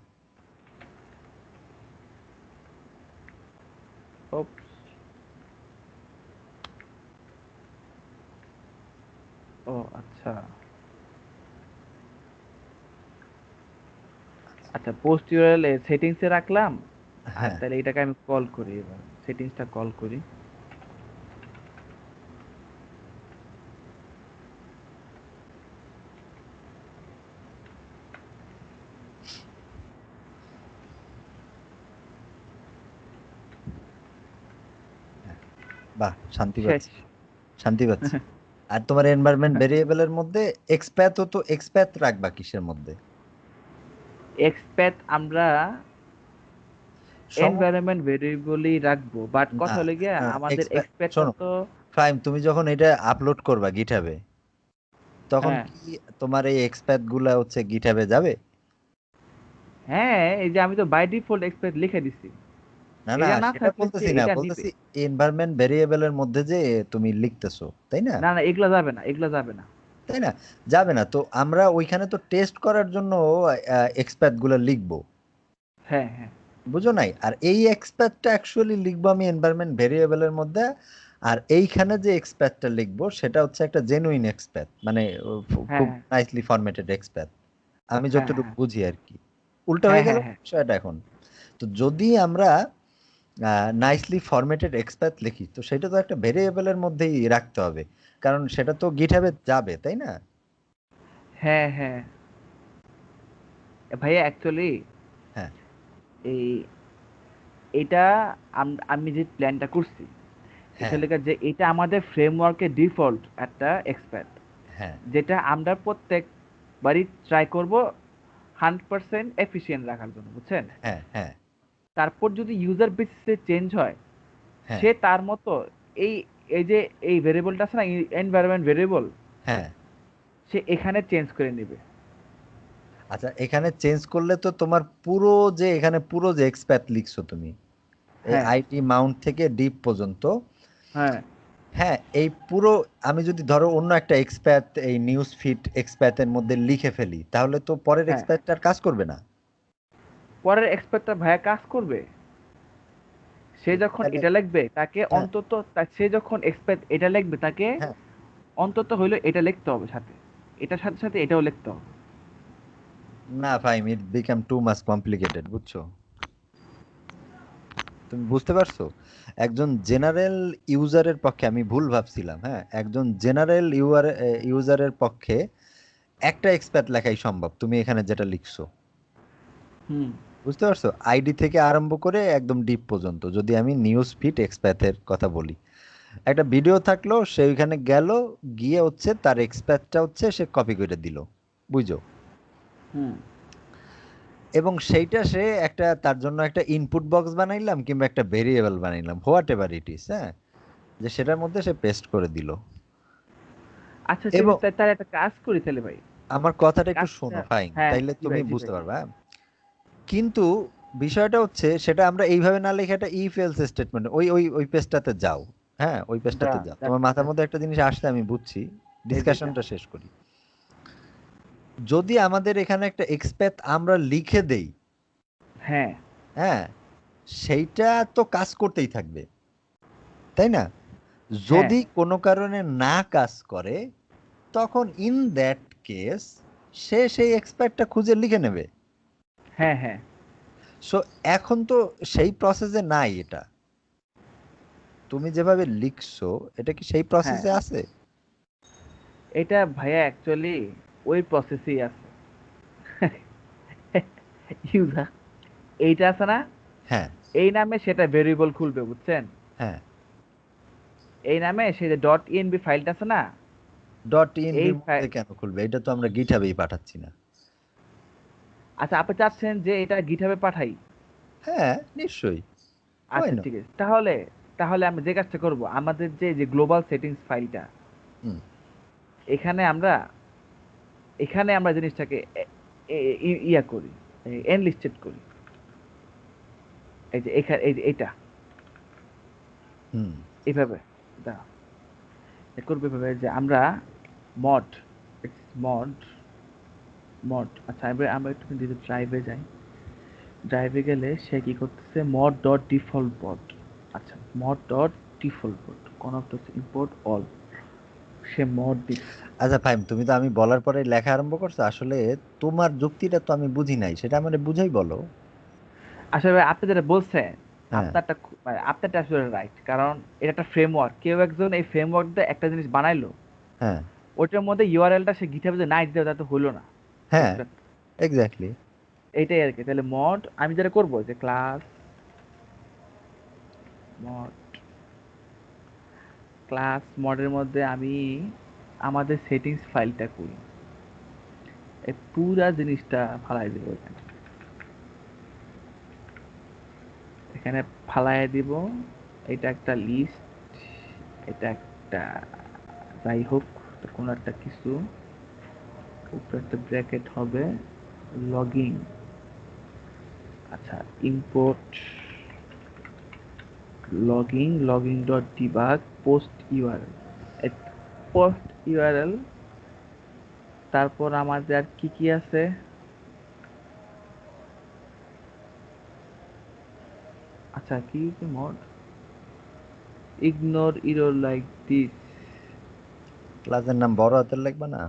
oops, ও আচ্ছা, আচ্ছা পোস্ট ইউআরএল সেটিংসে রাখলাম। আর হ্যাঁ, তাহলে এটাকে আমি কল করি, এবার সেটিংসটা কল করি। হ্যাঁ, বাহ, শান্তি শেষ। পাচ্ছি, শান্তি পাচ্ছি। আর তোমার এনভায়রনমেন্ট ভেরিয়েবলের মধ্যে এক্সপ্যাথও তো, এক্সপ্যাথ রাখবা কিসের মধ্যে? এক্সপ্যাথ আমরা সম এনভায়রনমেন্ট ভেরিয়েবলই রাখবো, বাট না, কথা হলো গিয়ে না, আমাদের এক্সপ্যাথ, এক্সপ্যাক্টটা শোনো তো। ফাইম, তুমি যখন এটা আপলোড করবা গিটহাবে, তখন হ্যাঁ কি তোমার এই এক্সপ্যাথ গুলা হচ্ছে গিটহাবে যাবে? হ্যাঁ, এই যে আমি তো বাই ডিফল্ট এক্সপ্যাক্ট লিখে দিছি, না, না, এটা না সেটা থাকলে সে বলতেছি না, এটা নিবে। বলতেছি এনভায়রনমেন্ট ভেরিয়েবলের মধ্যে যে তুমি লিখতেছো, তাই না? না না, এগুলা যাবে না, এগুলা যাবে না। তাই না? যাবে না তো, আমরা ওইখানে তো টেস্ট করার জন্য এক্সপ্যাথ গুলো লিখবো, হ্যাঁ হ্যাঁ বুঝো নাই? আর এই এক্সপ্যাথটা অ্যাকচুয়ালি লিখবো আমি এনভায়রনমেন্ট ভেরিয়েবলের মধ্যে। আর এইখানে যে এক্সপ্যাথটা লিখবো সেটা হচ্ছে একটা জেনুইন এক্সপ্যাথ, মানে হ্যাঁ খুব নাইসলি ফরম্যাটেড এক্সপ্যাথ, আমি হ্যাঁ যতটুকু হ্যাঁ বুঝি আর কি। উল্টা হ্যাঁ হয়ে গেল হ্যাঁ হ্যাঁ বিষয়টা এখন। তো যদি আমরা নাইসলি ফরম্যাটেড এক্সপ্যাথ লিখি, তো সেটা তো একটা ভেরিয়েবলের মধ্যেই রাখতে হবে, কারণ সেটা তো গিটহাবে যাবে, তাই না? হ্যাঁ হ্যাঁ। ভাইয়া অ্যাকচুয়ালি হ্যাঁ, এই এটা আমি যে প্ল্যানটা করছি, এটা হ্যাঁ, লেখা যে এটা আমাদের ফ্রেমওয়ার্কের ডিফল্ট একটা এক্সপ্যাক্ট, হ্যাঁ, যেটা আমরা প্রত্যেকবারই ট্রাই করব 100% এফিশিয়েন্ট রাখার জন্য, বুঝছেন? হ্যাঁ, হ্যাঁ, তারপর যদি ইউজার বেসিসে চেঞ্জ হয়, হ্যাঁ, সে তার মতো এই এই যে এই ভেরিয়েবলটা আছে না, এনভায়রনমেন্ট ভেরিয়েবল, হ্যাঁ। সে এখানে চেঞ্জ করে নেবে। আচ্ছা, এখানে চেঞ্জ করলে তো তোমার পুরো, যে এখানে পুরো যে এক্সপ্যাথ লিখছো তুমি, এই হ্যাঁ আইটি মাউন্ট থেকে ডিপ পর্যন্ত, হ্যাঁ হ্যাঁ, এই পুরো, আমি যদি ধরো অন্য একটা এক্সপ্যাথ এই নিউজ ফিড এক্সপ্যাথের মধ্যে লিখে ফেলি, তাহলে তো পরের হ্যাঁ, এক্সপ্যাথটার কাজ করবে না। পরের এক্সপার্টটা ভাইয়া কাজ করবে। সে যখন তাহলে, এটা লিখবে তাকে হ্যাঁ, অন্তত সে যখন এক্সপার্ট এটা লিখবে তাকে হ্যাঁ, অন্তত হইলো এটা লিখতে হবে সাথে, এটার সাথে সাথে এটাও লিখতে হবে। না ফাইম, ইট বিকাম টু মাচ কমপ্লিকেটেড, বুঝছো? তুমি বুঝতে পারছো? একজন জেনারেল ইউজারের পক্ষে, আমি ভুল ভাবছিলাম, হ্যাঁ, একজন জেনারেল ইউজারের পক্ষে একটা এক্সপ্যাথ লেখাই সম্ভব, তুমি এখানে যেটা লিখছো। হুম বুঝতে পারছো? আইডি থেকে আরম্ভ করে একদম ডিপ পর্যন্ত, যদি আমি নিউজ ফিড এক্সপ্যাথের কথা বলি, একটা ভিডিও থাকলো, সে ওইখানে গেল, গিয়ে হচ্ছে তার এক্সপ্যাথটা হচ্ছে সে কপি করে দিল, বুঝছো? হুম এবং সেইটা সে একটা তার জন্য একটা ইনপুট বক্স বানাইলাম কিংবা একটা ভেরিয়েবল বানাইলাম, হোয়াট এভার ইট ইজ, হ্যাঁ, যে সেটার মধ্যে সে পেস্ট করে দিল। আচ্ছা এবং তার একটা কাজ করি তাহলে ভাই। আমার কথাটা একটু কাজটা, শোনো ফাইন, হ্যাঁ তাইলে জি তুমি ভাই জি বুঝতে ভাই। পারবা, হ্যাঁ? কিন্তু বিষয়টা হচ্ছে সেটা আমরা এইভাবে না লিখে একটা ইফ এলস স্টেটমেন্ট, ওই ওই ওই পেজটাতে যাও, হ্যাঁ, ওই পেজটাতে যাও, তোমার মাথার মধ্যে একটা জিনিস আসলে আমি বুঝছি, এই যে এটা। ডিসকাশনটা শেষ করি। যদি আমাদের এখানে একটা এক্সপ্যাথ আমরা লিখে দেই, হ্যাঁ হ্যাঁ, সেইটা তো কাজ করতেই থাকবে, তাই না? হ্যাঁ যদি কোনো কারণে না কাজ করে, তখন ইন দ্যাট কেস সে সেই এক্সপার্টটা খুঁজে লিখে নেবে। হ্যাঁ হ্যাঁ সো এখন তো সেই প্রসেসে নাই এটা, তুমি যেভাবে লিখছো এটা কি সেই হ্যাঁ, প্রসেসে আছে? এটা ভাইয়া অ্যাকচুয়ালি ওই প্রসেসেই আছে। ইউজার এইটা আছে না, হ্যাঁ, এই নামে সেটা ভেরিয়েবল খুলবে, বুঝছেন? হ্যাঁ। এই নামে সেই যে ডট ইএনবি ফাইলটা আছে না, ডট এই ইএনভির ফাইল। মধ্যে কেন খুলবে? এটা তো আমরা গিটহাবেই পাঠাচ্ছি না। আচ্ছা আপনি চাচ্ছেন যে এটা গিটহাবে পাঠাই? হ্যাঁ, নিশ্চয়ই। হয় আচ্ছা না? ঠিক আছে, তাহলে তাহলে আমি যে কাজটা করব, আমাদের যে যে গ্লোবাল সেটিংস ফাইলটা, হুম, এখানে আমরা এখানে আমরা জিনিসটাকে ইয়া করি, এনলিস্টেড করি। এই যে এখানে এই যে এটা হুম, এইভাবে দাঁড়া, করবে এভাবে যে আমরা মড, মড মড, আচ্ছা আমরা আমরা একটু যদি ড্রাইভে যাই, ড্রাইভে গেলে সে কি করতেছে, মড ডট ডিফল্ট বট, আচ্ছা মড ডট ডিফল্ট বট কনভার্ট হচ্ছে ইম্পোর্ট অল, সে মড দিচ্ছে। আচ্ছা ফাইম, তুমি তো আমি বলার পরে লেখা আরম্ভ করছো, আসলে তোমার যুক্তিটা তো আমি বুঝি নাই, সেটা আমারে বুঝাই বলো। আসলে ভাই আপনি যেটা বলছেন, হ্যাঁ, আপনারটা মানে আপনারটা আসলে রাইট, কারণ এটা একটা ফ্রেমওয়ার্ক, কেউ একজন এই ফ্রেমওয়ার্ক দিয়ে একটা জিনিস বানাইলো, হ্যাঁ, ওটার মধ্যে ইউআরএলটা সে গিটহাবে যে নাই দিতে, তা তো হলো না। হ্যাঁ, এক্সাক্ট, এক্স্যাক্টলি। এইটাই আর কি। তাহলে মড আমি যেটা করবো যে ক্লাস মড, ক্লাস মডের মধ্যে আমি আমাদের সেটিংস ফাইলটা করি, এই পুরা জিনিসটা ফালাই দেবো এখানে, এখানে ফালাই দিব। এটা একটা লিস্ট, এটা একটা যাই হোক, কোনো একটা কিছু, উপরে একটা ব্র্যাকেট হবে, লগিং, আচ্ছা import logging dot debug post URL, post URL. তারপর আমাদের আর কি কি আছে, আচ্ছা কি mode, ignore error like this, ক্লাসের নাম বড় হাতের লিখবা না?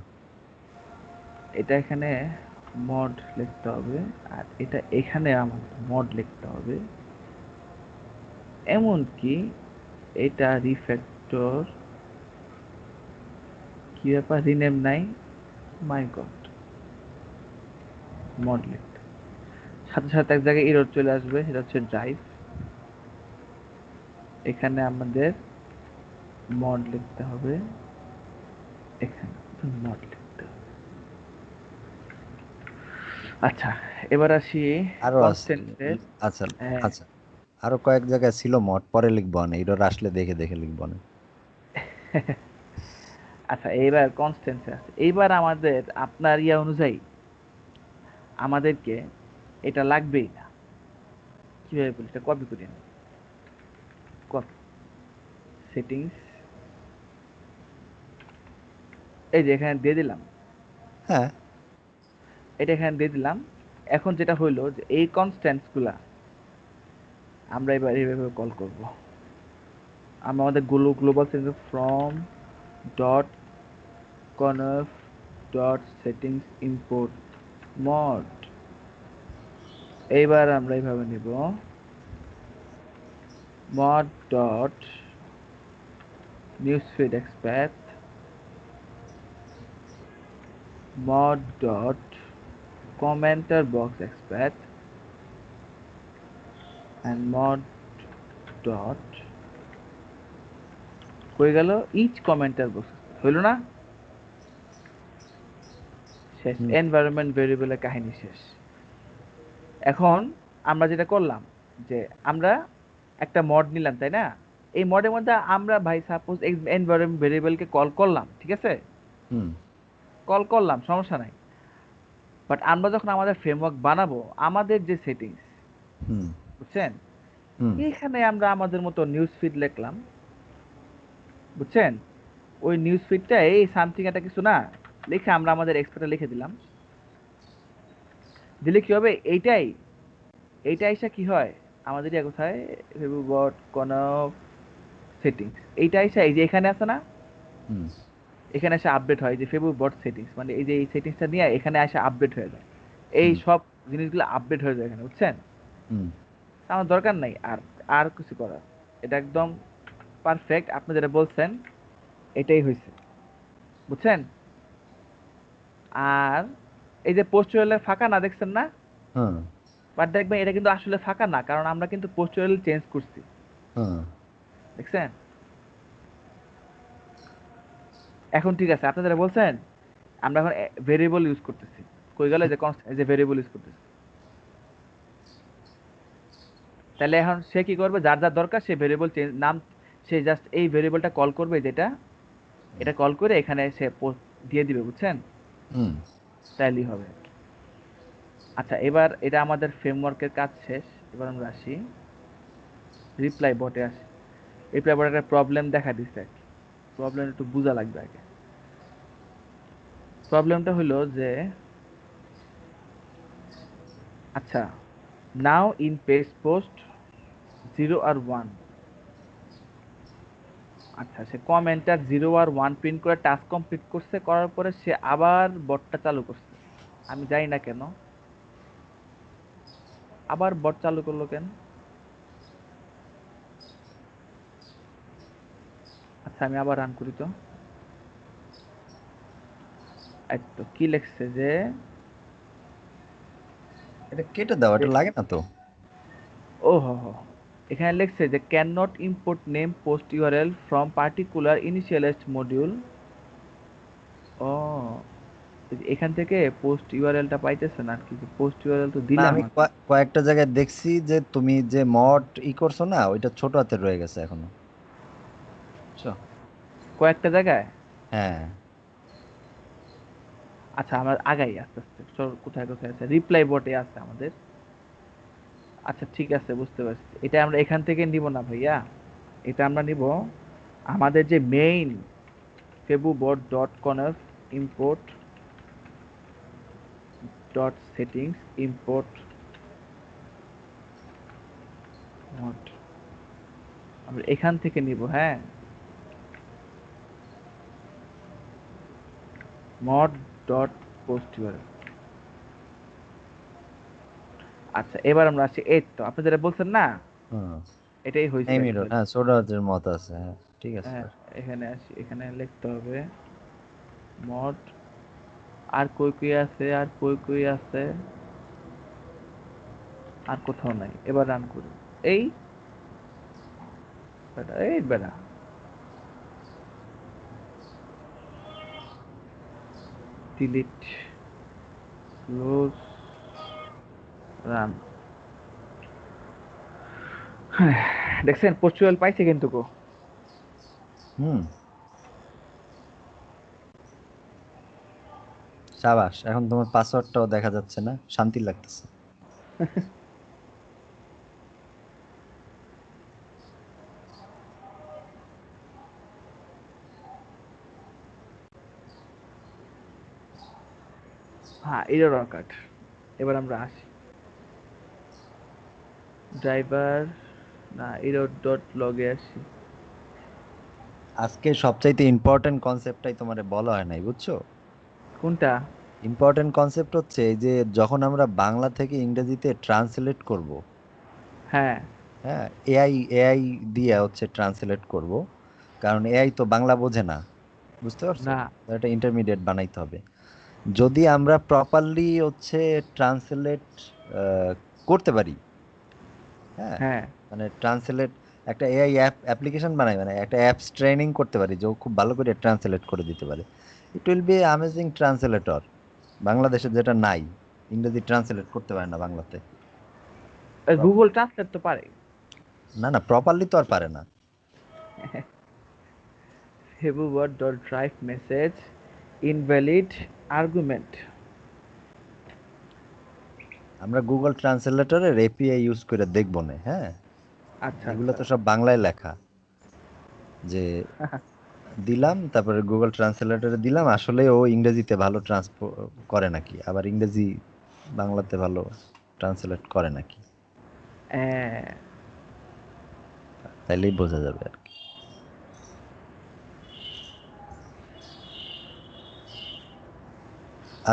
এটা এখানে মড লিখতে হবে, আর এটা এখানে আমাদের মড লিখতে হবে। এমনকি এটা রিফ্যাক্টর, কি ব্যাপার রিনেম নাই, মাই গড, মড লিখতে সাথে সাথে এক জায়গায় এরর চলে আসবে, সেটা হচ্ছে ড্রাইভ। এখানে আমাদের মড লিখতে হবে, এখানে মড লিখতে হবে। আচ্ছা এবার আসি আরো আছে। কনস্ট্যান্টের। আচ্ছা, আচ্ছা, আরো কয়েক জায়গায় ছিল মট, পরে লিখবো না, এরর আসলে দেখে দেখে লিখবো না। আচ্ছা এইবার কনস্ট্যান্ট আছে, এইবার আমাদের আপনার ইয়া অনুযায়ী আমাদেরকে এটা লাগবেই না, কিভাবে বলি, এটা কপি করি আমি, কপি সেটিংস, এই যে এখানে দিয়ে দিলাম, হ্যাঁ, এটা এখানে দিয়ে দিলাম। এখন যেটা হইলো যে এই কনস্ট্যান্টস গুলা আমরা এবার এইভাবে কল করব, আমরা আমাদের global settings from dot কনফ dot settings import mod, এইবার আমরা এইভাবে নিব, mod dot newsfeed expath, mod dot commenter box expath, and mod dot হয়ে গেল each commenter box হইল না? শেষ। হুম এনভায়রনমেন্ট ভেরিয়েবলের কাহিনী শেষ। এখন আমরা যেটা করলাম যে আমরা একটা মড নিলাম, তাই না? এই মডের মধ্যে আমরা ভাই সাপোজ এনভায়রনমেন্ট ভেরিয়েবলকে কল করলাম, ঠিক আছে? হুম কল করলাম, সমস্যা নাই। বাট আমরা যখন আমাদের ফ্রেমওয়ার্ক বানাবো, আমাদের যে সেটিংস, হুম বুঝছেন? হুম এখানে আমরা আমাদের মতো নিউজ ফিড লিখলাম, বুঝছেন? ওই নিউজ ফিডটা এই সামথিং একটা কিছু না লিখে আমরা আমাদের এক্সপার্টে লিখে দিলাম। দিলে কি হবে? এইটা এসে কি হয় আমাদের ইয়া কোথায় বট কোন সেটিংস, এইটা এসে এই যে এখানে আছে না, হুম এখানে এসে আপডেট হয় যে ফেসবুক বট সেটিংস, মানে এই যে এই সেটিংসটা নিয়ে এখানে এসে আপডেট হয়ে যায়। এই হুম সব জিনিসগুলো আপডেট হয়ে যায় এখানে, বুঝছেন? হুম আমার দরকার নাই আর আর কিছু করার। এটা একদম পারফেক্ট, আপনি যেটা বলছেন এটাই হয়েছে, বুঝছেন? আর এই যে পোস্ট ফাঁকা না, দেখছেন না? হ্যাঁ বাট দেখবেন এটা কিন্তু আসলে ফাঁকা না, কারণ আমরা কিন্তু পোস্ট চেঞ্জ করছি, হ্যাঁ দেখছেন? এখন ঠিক আছে, আপনি যেটা বলছেন আমরা এখন ভেরিয়েবল ইউজ করতেছি। কই গেল? এই যে এই যে ভেরিয়েবল ইউজ করতেছি। তাহলে এখন সে কি করবে? যার যার দরকার সে ভেরিয়েবল চেঞ্জ নাম, সে জাস্ট এই ভেরিয়েবলটা কল করবে, যেটা এটা কল করে এখানে সে পোস্ট দিয়ে দিবে, বুঝছেন? হুম তাইলেই হবে। আচ্ছা, এবার এটা আমাদের ফ্রেমওয়ার্কের কাজ শেষ। এবার আমরা আসি রিপ্লাই বটে আসি। রিপ্লাই বটে একটা প্রবলেম দেখা দিচ্ছে আর কি। প্রবলেম একটু বোঝা লাগবে আগে। প্রবলেমটা হলো যে, আচ্ছা, নাও ইন পেজ পোস্ট 0 আর 1। আচ্ছা, সে কমেন্টার 0 আর 1 প্রিন্ট করে টাস্ক কমপ্লিট করছে, করার পরে সে আবার বটটা চালু করছে। আমি জানি না কেন আবার বট চালু করলো কেন। আচ্ছা, আমি আবার রান করি তো। এই তো কি লেখছে যে, এটা কেটে দাও, এটা লাগে না তো। ও হো হো, এখানে লেখছে যে can not import name post URL from particular initialized module. ও, এখান থেকে পোস্ট ইউআরএলটা পাইতেছে না আর কি। পোস্ট ইউআরএল তো না, দিলাম আমি আমি। কয়েকটা জায়গায় দেখছি যে তুমি যে মড করছো না, ওইটা ছোট হাতের রয়ে গেছে এখনো, বুঝছো? কয়েকটা জায়গায়। হ্যাঁ আচ্ছা, আমরা আগাই আস্তে আস্তে। চল, কোথায় কোথায় আছে? রিপ্লাই বটে আছে আমাদের। আচ্ছা ঠিক আছে, বুঝতে পারছি। এটা আমরা এখান থেকে নিব না ভাইয়া, এটা আমরা নিব আমাদের যে মেইন ফেবুবট dot conf import dot settings import mod, আমরা এখান থেকে নিব। হ্যাঁ, মড ডট পোস্ট ইউআরএল। আচ্ছা, এবার আমরা আসি। এই তো আপনি যেটা বলছেন না, হ্যাঁ এটাই হয়েছে নেম ইরো, অ্যাকচুয়ালি। হ্যাঁ ছোট হাতের মত আছে, হ্যাঁ ঠিক আছে। হ্যাঁ, এখানে আসি, এখানে লিখতে হবে মড। আর কই কই আছে, আর কই কই আছে, আর কোথাও নাই। এবার রান করি। এই বেটা, এই বেটা, ডিলিট, ক্লোজ, রান। দেখছেন পোস্টুয়াল পাইছে কিন্তু গো। হুম সাবাস, এখন তোমার পাসওয়ার্ডটাও দেখা যাচ্ছে না, শান্তি লাগতেছে। হ্যাঁ, এরর কাট। এবার আমরা আসি ড্রাইভার, না এরর ডট লগে আসি। আজকে সবচাইতে ইম্পর্টেন্ট কনসেপ্টটাই তোমারে বলা হয় নাই, বুঝছো? কোনটা? ইম্পর্টেন্ট কনসেপ্ট হচ্ছে এই যে যখন আমরা বাংলা থেকে ইংরেজিতে ট্রান্সলেট করব, হ্যাঁ, হ্যাঁ, এআই দিয়ে হচ্ছে ট্রান্সলেট করব, কারণ এআই তো বাংলা বোঝে না, বুঝতে পারছো? না। তো একটা ইন্টারমিডিয়েট বানাইতে হবে। যদি আমরা প্রপারলি হচ্ছে ট্রান্সলেট করতে পারি, হ্যাঁ, হ্যাঁ। মানে ট্রান্সলেট একটা এআই অ্যাপ্লিকেশন বানাই, মানে একটা অ্যাপস ট্রেনিং করতে পারি যে ও খুব ভালো করে ট্রান্সলেট করে দিতে পারে, it will be amazing translator. বাংলাদেশে যেটা নাই, ইংরেজি ট্রান্সলেট করতে পারে না বাংলাতে। গুগল ট্রান্সলেট তো পারে। না না, প্রপারলি তো আর পারে না। হেভু word dot drive message invalid argument. আমরা গুগল ট্রান্সলেটরের এপিআই ইউজ করে দেখবো না, হ্যাঁ, আচ্ছা এগুলো আচ্ছা। তো সব বাংলায় লেখা, যে দিলাম, তারপরে গুগল ট্রান্সলেটরে দিলাম, আসলে ও ইংরেজিতে ভালো করে নাকি, আবার ইংরেজি বাংলাতে ভালো ট্রান্সলেট করে নাকি, আহ, তাইলেই বোঝা যাবে আর কি।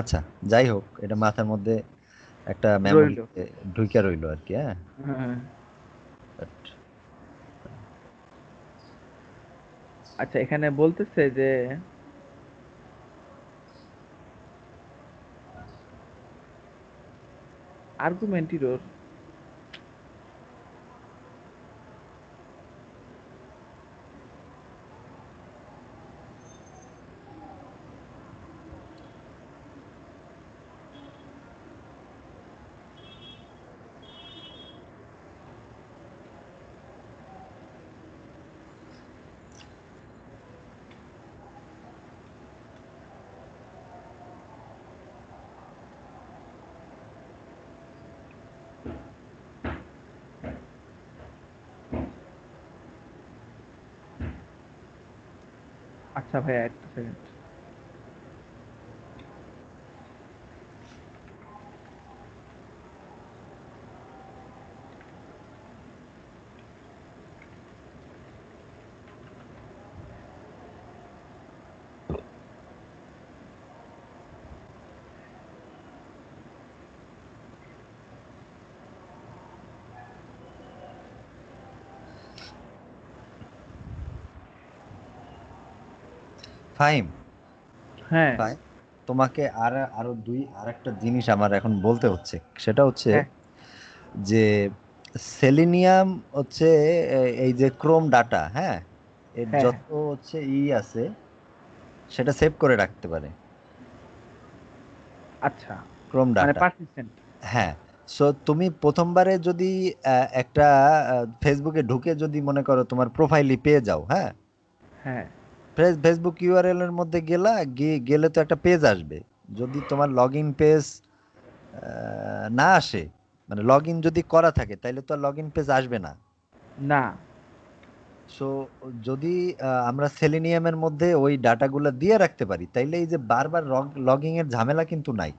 আচ্ছা, যাই হোক, এটা মাথার মধ্যে একটা রইলো। মেমোরিতে ঢুকে রইলো আর কি, হ্যাঁ। হ্যাঁ। But আচ্ছা, এখানে বলতেছে যে আর্গুমেন্টিরোর। আচ্ছা ভাইয়া, একটা সেকেন্ড। ফাহিম, হ্যাঁ। ফাহিম, তোমাকে আরো আরেকটা জিনিস আমার এখন বলতে হচ্ছে, সেটা হচ্ছে হ্যাঁ। যে সেলিনিয়াম হচ্ছে এই যে ক্রোম ডাটা, হ্যাঁ, এর হ্যাঁ। যত হচ্ছে আছে সেটা সেভ করে রাখতে পারে আচ্ছা, ক্রোম মানে ডাটা। পারসিস্টেন্ট। হ্যাঁ, সো তুমি প্রথমবারে যদি একটা ফেসবুকে ঢুকে যদি মনে করো তোমার প্রোফাইলই পেয়ে যাও, হ্যাঁ, হ্যাঁ। ফেসবুক ইউআরএল এর মধ্যে গেলে তো একটা পেজ আসবে। যদি তোমার লগ ইন পেজ না আসে, মানে লগ ইন যদি করা থাকে, তাইলে তো আর লগ ইন পেজ আসবে না। না। সো যদি আমরা সেলেনিয়ামের মধ্যে ওই ডাটাগুলো দিয়ে রাখতে পারি, তাইলে এই যে বারবার লগইং এর ঝামেলা কিন্তু নাই।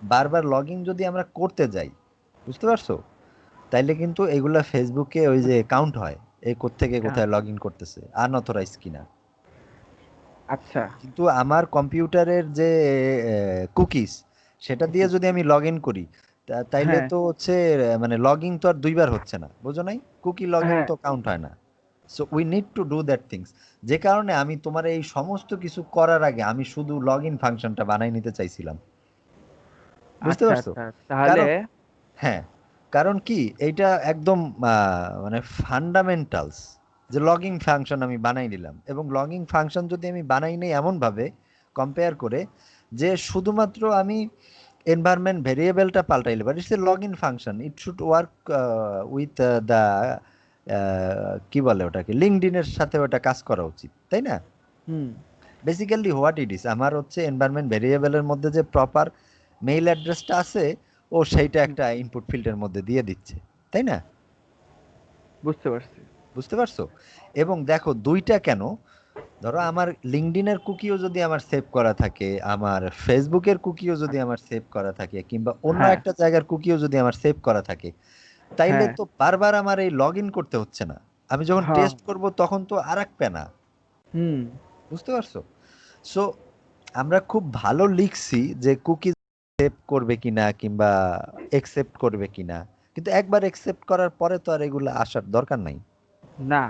বারবার লগ ইন যদি আমরা করতে যাই, বুঝতে পারছো, তাইলে কিন্তু এগুলা ফেসবুকে ওই যে কাউন্ট হয়, এই কোত্থেকে হ্যাঁ। কোথায় লগ ইন করতেছে, আনঅথরাইজ কিনা। আচ্ছা। কিন্তু আমার কম্পিউটারের যে কুকিজ, সেটা দিয়ে যদি আমি লগ ইন করি, তাইলে হ্যাঁ। তো হচ্ছে মানে লগইন তো আর দুইবার হচ্ছে না, বুঝো নাই, কুকি লগইন হ্যাঁ। তো কাউন্ট হয় না। So we need to do that things. যে কারণে আমি তোমার এই সমস্ত কিছু করার আগে আমি শুধু লগ ইন ফাংশনটা বানাই নিতে চাইছিলাম, বুঝতে আচ্ছা পারছো? আচ্ছা, তাহলে। কারণ হ্যাঁ, কারণ কি এইটা একদম মানে ফান্ডামেন্টালস, যে লগইন ফাংশন আমি বানাই নিলাম, এবং লগইন ফাংশন যদি আমি বানাই নেই এমন ভাবে কম্পেয়ার করে, যে শুধুমাত্র আমি এনভায়রনমেন্ট ভেরিয়েবলটা পাল্টাইলে পারি, it's a login function, it should work with the কি বলে ওটাকে, লিঙ্কডইনের সাথে ওটা কাজ করা উচিত, তাই না? হুম। বেসিক্যালি হোয়াট ইট ইজ, আমার হচ্ছে এনভায়রনমেন্ট ভেরিয়েবলের মধ্যে যে প্রপার মেইল অ্যাড্রেসটা আছে, ও সেইটা হুম, একটা ইনপুট ফিল্ডের মধ্যে দিয়ে দিচ্ছে, তাই না? বুঝতে পারছি। বুঝতে পারছো? এবং দেখো দুইটা কেন, ধরো আমার লিঙ্কডইনের কুকিও যদি আমার সেভ করা থাকে, আমার ফেসবুকের কুকিও যদি আমার সেভ করা থাকে, কিংবা অন্য হ্যাঁ। একটা জায়গার কুকিও যদি আমার সেভ করা থাকে, তাইলে হ্যাঁ। তো বারবার আমার এই লগ ইন করতে হচ্ছে না। আমি যখন হ্যাঁ। টেস্ট করব তখন তো আর এক প্যানা, হুম। বুঝতে পারছো? সো আমরা খুব ভালো লিখছি যে কুকি সেভ করবে কিনা কিংবা একসেপ্ট করবে কিনা, কিন্তু একবার একসেপ্ট করার পরে তো আর এগুলো আসার দরকার নাই। না।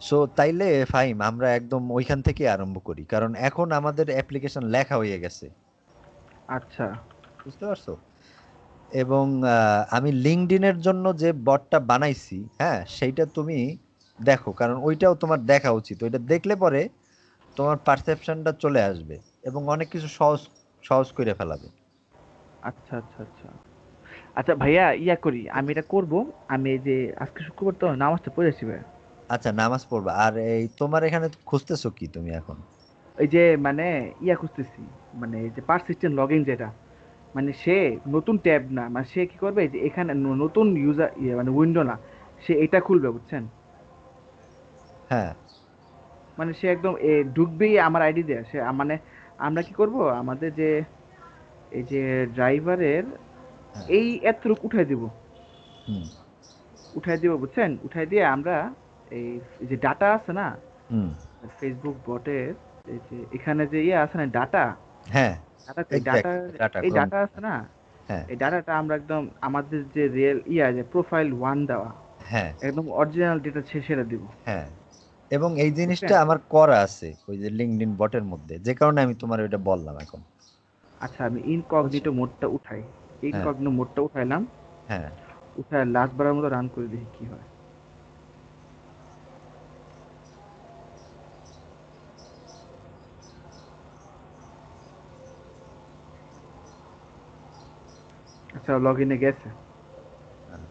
সো তাইলে ফাহিম আমরা একদম ওইখান থেকে আরম্ভ করি, কারণ এখন আমাদের অ্যাপ্লিকেশন লেখা হয়ে গেছে, আচ্ছা। বুঝতে পারছো? এবং আমি লিঙ্কডইনের জন্য যে বটটা বানাইছি, হ্যাঁ সেইটা তুমি দেখো, কারণ ওইটাও তোমার দেখা উচিত। ওইটা দেখলে পরে তোমার পারসেপশনটা চলে আসবে এবং অনেক কিছু সহজ সহজ করে ফেলাবে। আচ্ছা আচ্ছা আচ্ছা। আচ্ছা ভাইয়া, ইয়া করি, আমি এটা করব। আমি এই যে আজকে শুক্রবার তো নামাজটা পড়েছি ভাইয়া। আচ্ছা, নামাজ পড়বা। আর এই তোমার এখানে খুঁজতেছো কি তুমি এখন? এই যে মানে ইয়া খুঁজতেছি, মানে এই যে পারসিস্টেন্ট লগ ইন যেটা, মানে সে নতুন ট্যাব না, মানে সে কি করবে, এই যে এখানে নতুন ইউজার ইয়ে মানে উইন্ডো না, সে এটা খুলবে, বুঝছেন? হ্যাঁ, মানে সে একদম ঢুকবেই আমার আইডি দেয়া, সে মানে আমরা কি করব, আমাদের যে এই যে ড্রাইভারের হ্যাঁ, এই এতটুকু উঠাই দিব, হুম, উঠাই দিব, বুঝছেন? উঠাই দিয়ে আমরা এই এই যে ডাটা আছে না, হুম, ফেসবুক বটের এই যে এখানে যে ইয়ে আছে না, ডাটা, হ্যাঁ, ডাটা এই ডাটা, এক্স্যাক্টলি ডাটা এই ক্রোম। ডাটা আছে না, হ্যাঁ, এই ডাটাটা আমরা একদম আমাদের যে রিয়েল ইয়া যে প্রোফাইল ওয়ান দেওয়া, হ্যাঁ, একদম অরিজিনাল ডেটা সেটা দিব, হ্যাঁ, এবং এই জিনিসটা বুঝছেন? আমার করা আছে ওই যে লিঙ্কডইন বটের মধ্যে, যে কারণে আমি তোমার ওইটা বললাম এখন। আচ্ছা, আমি বুঝছো? ইনকগনিটো মোডটা উঠাই, হ্যাঁ, ইনকগনিটো মোডটা উঠাইলাম, হ্যাঁ, উঠায় লাস্ট বারের মতো রান করে দেখি কি হয়। আচ্ছা, লগ ইনে গেছে। হ্যাঁ,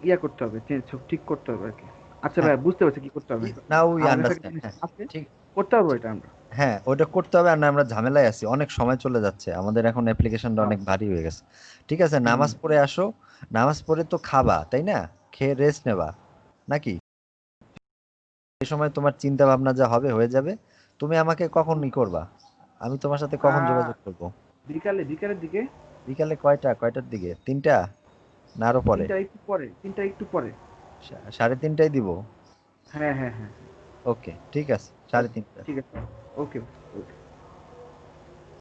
ইয়া করতে হবে, চেঞ্জ সব ঠিক করতে হবে আর কি। আচ্ছা হ্যাঁ, ভাই, বুঝতে পারছি কি করতে হবে। নাও উই আমার কাছে একটা আন্ডারস্ট্যান্ড। জিনিস হ্যাঁ, আছে, ঠিক। করতে পারবো এটা আমরা। হ্যাঁ, ওটা করতে হবে। আর না, আমরা ঝামেলায় আছি, অনেক সময় চলে যাচ্ছে আমাদের, এখন অ্যাপ্লিকেশনটা হ্যাঁ। অনেক ভারী হয়ে গেছে। ঠিক আছে, হুম। নামাজ পড়ে আসো। নামাজ পড়ে তো খাবা, তাই না? খেয়ে রেস্ট নেবা নাকি? এই সময় তোমার চিন্তা ভাবনা যা হবে হয়ে যাবে। তুমি আমাকে কখন ই করবা? আমি তোমার সাথে কখন আহ যোগাযোগ করব? বিকালের দিকে। বিকালে কয়টার দিকে? 3টা না আরো পরে? তিনটা একটু পরে, তিনটা একটু পরে। 3:30টায় দিব। হ্যাঁ হ্যাঁ হ্যাঁ। ওকে, ঠিক আছে, 3:30। ঠিক আছে। ওকে। ওকে।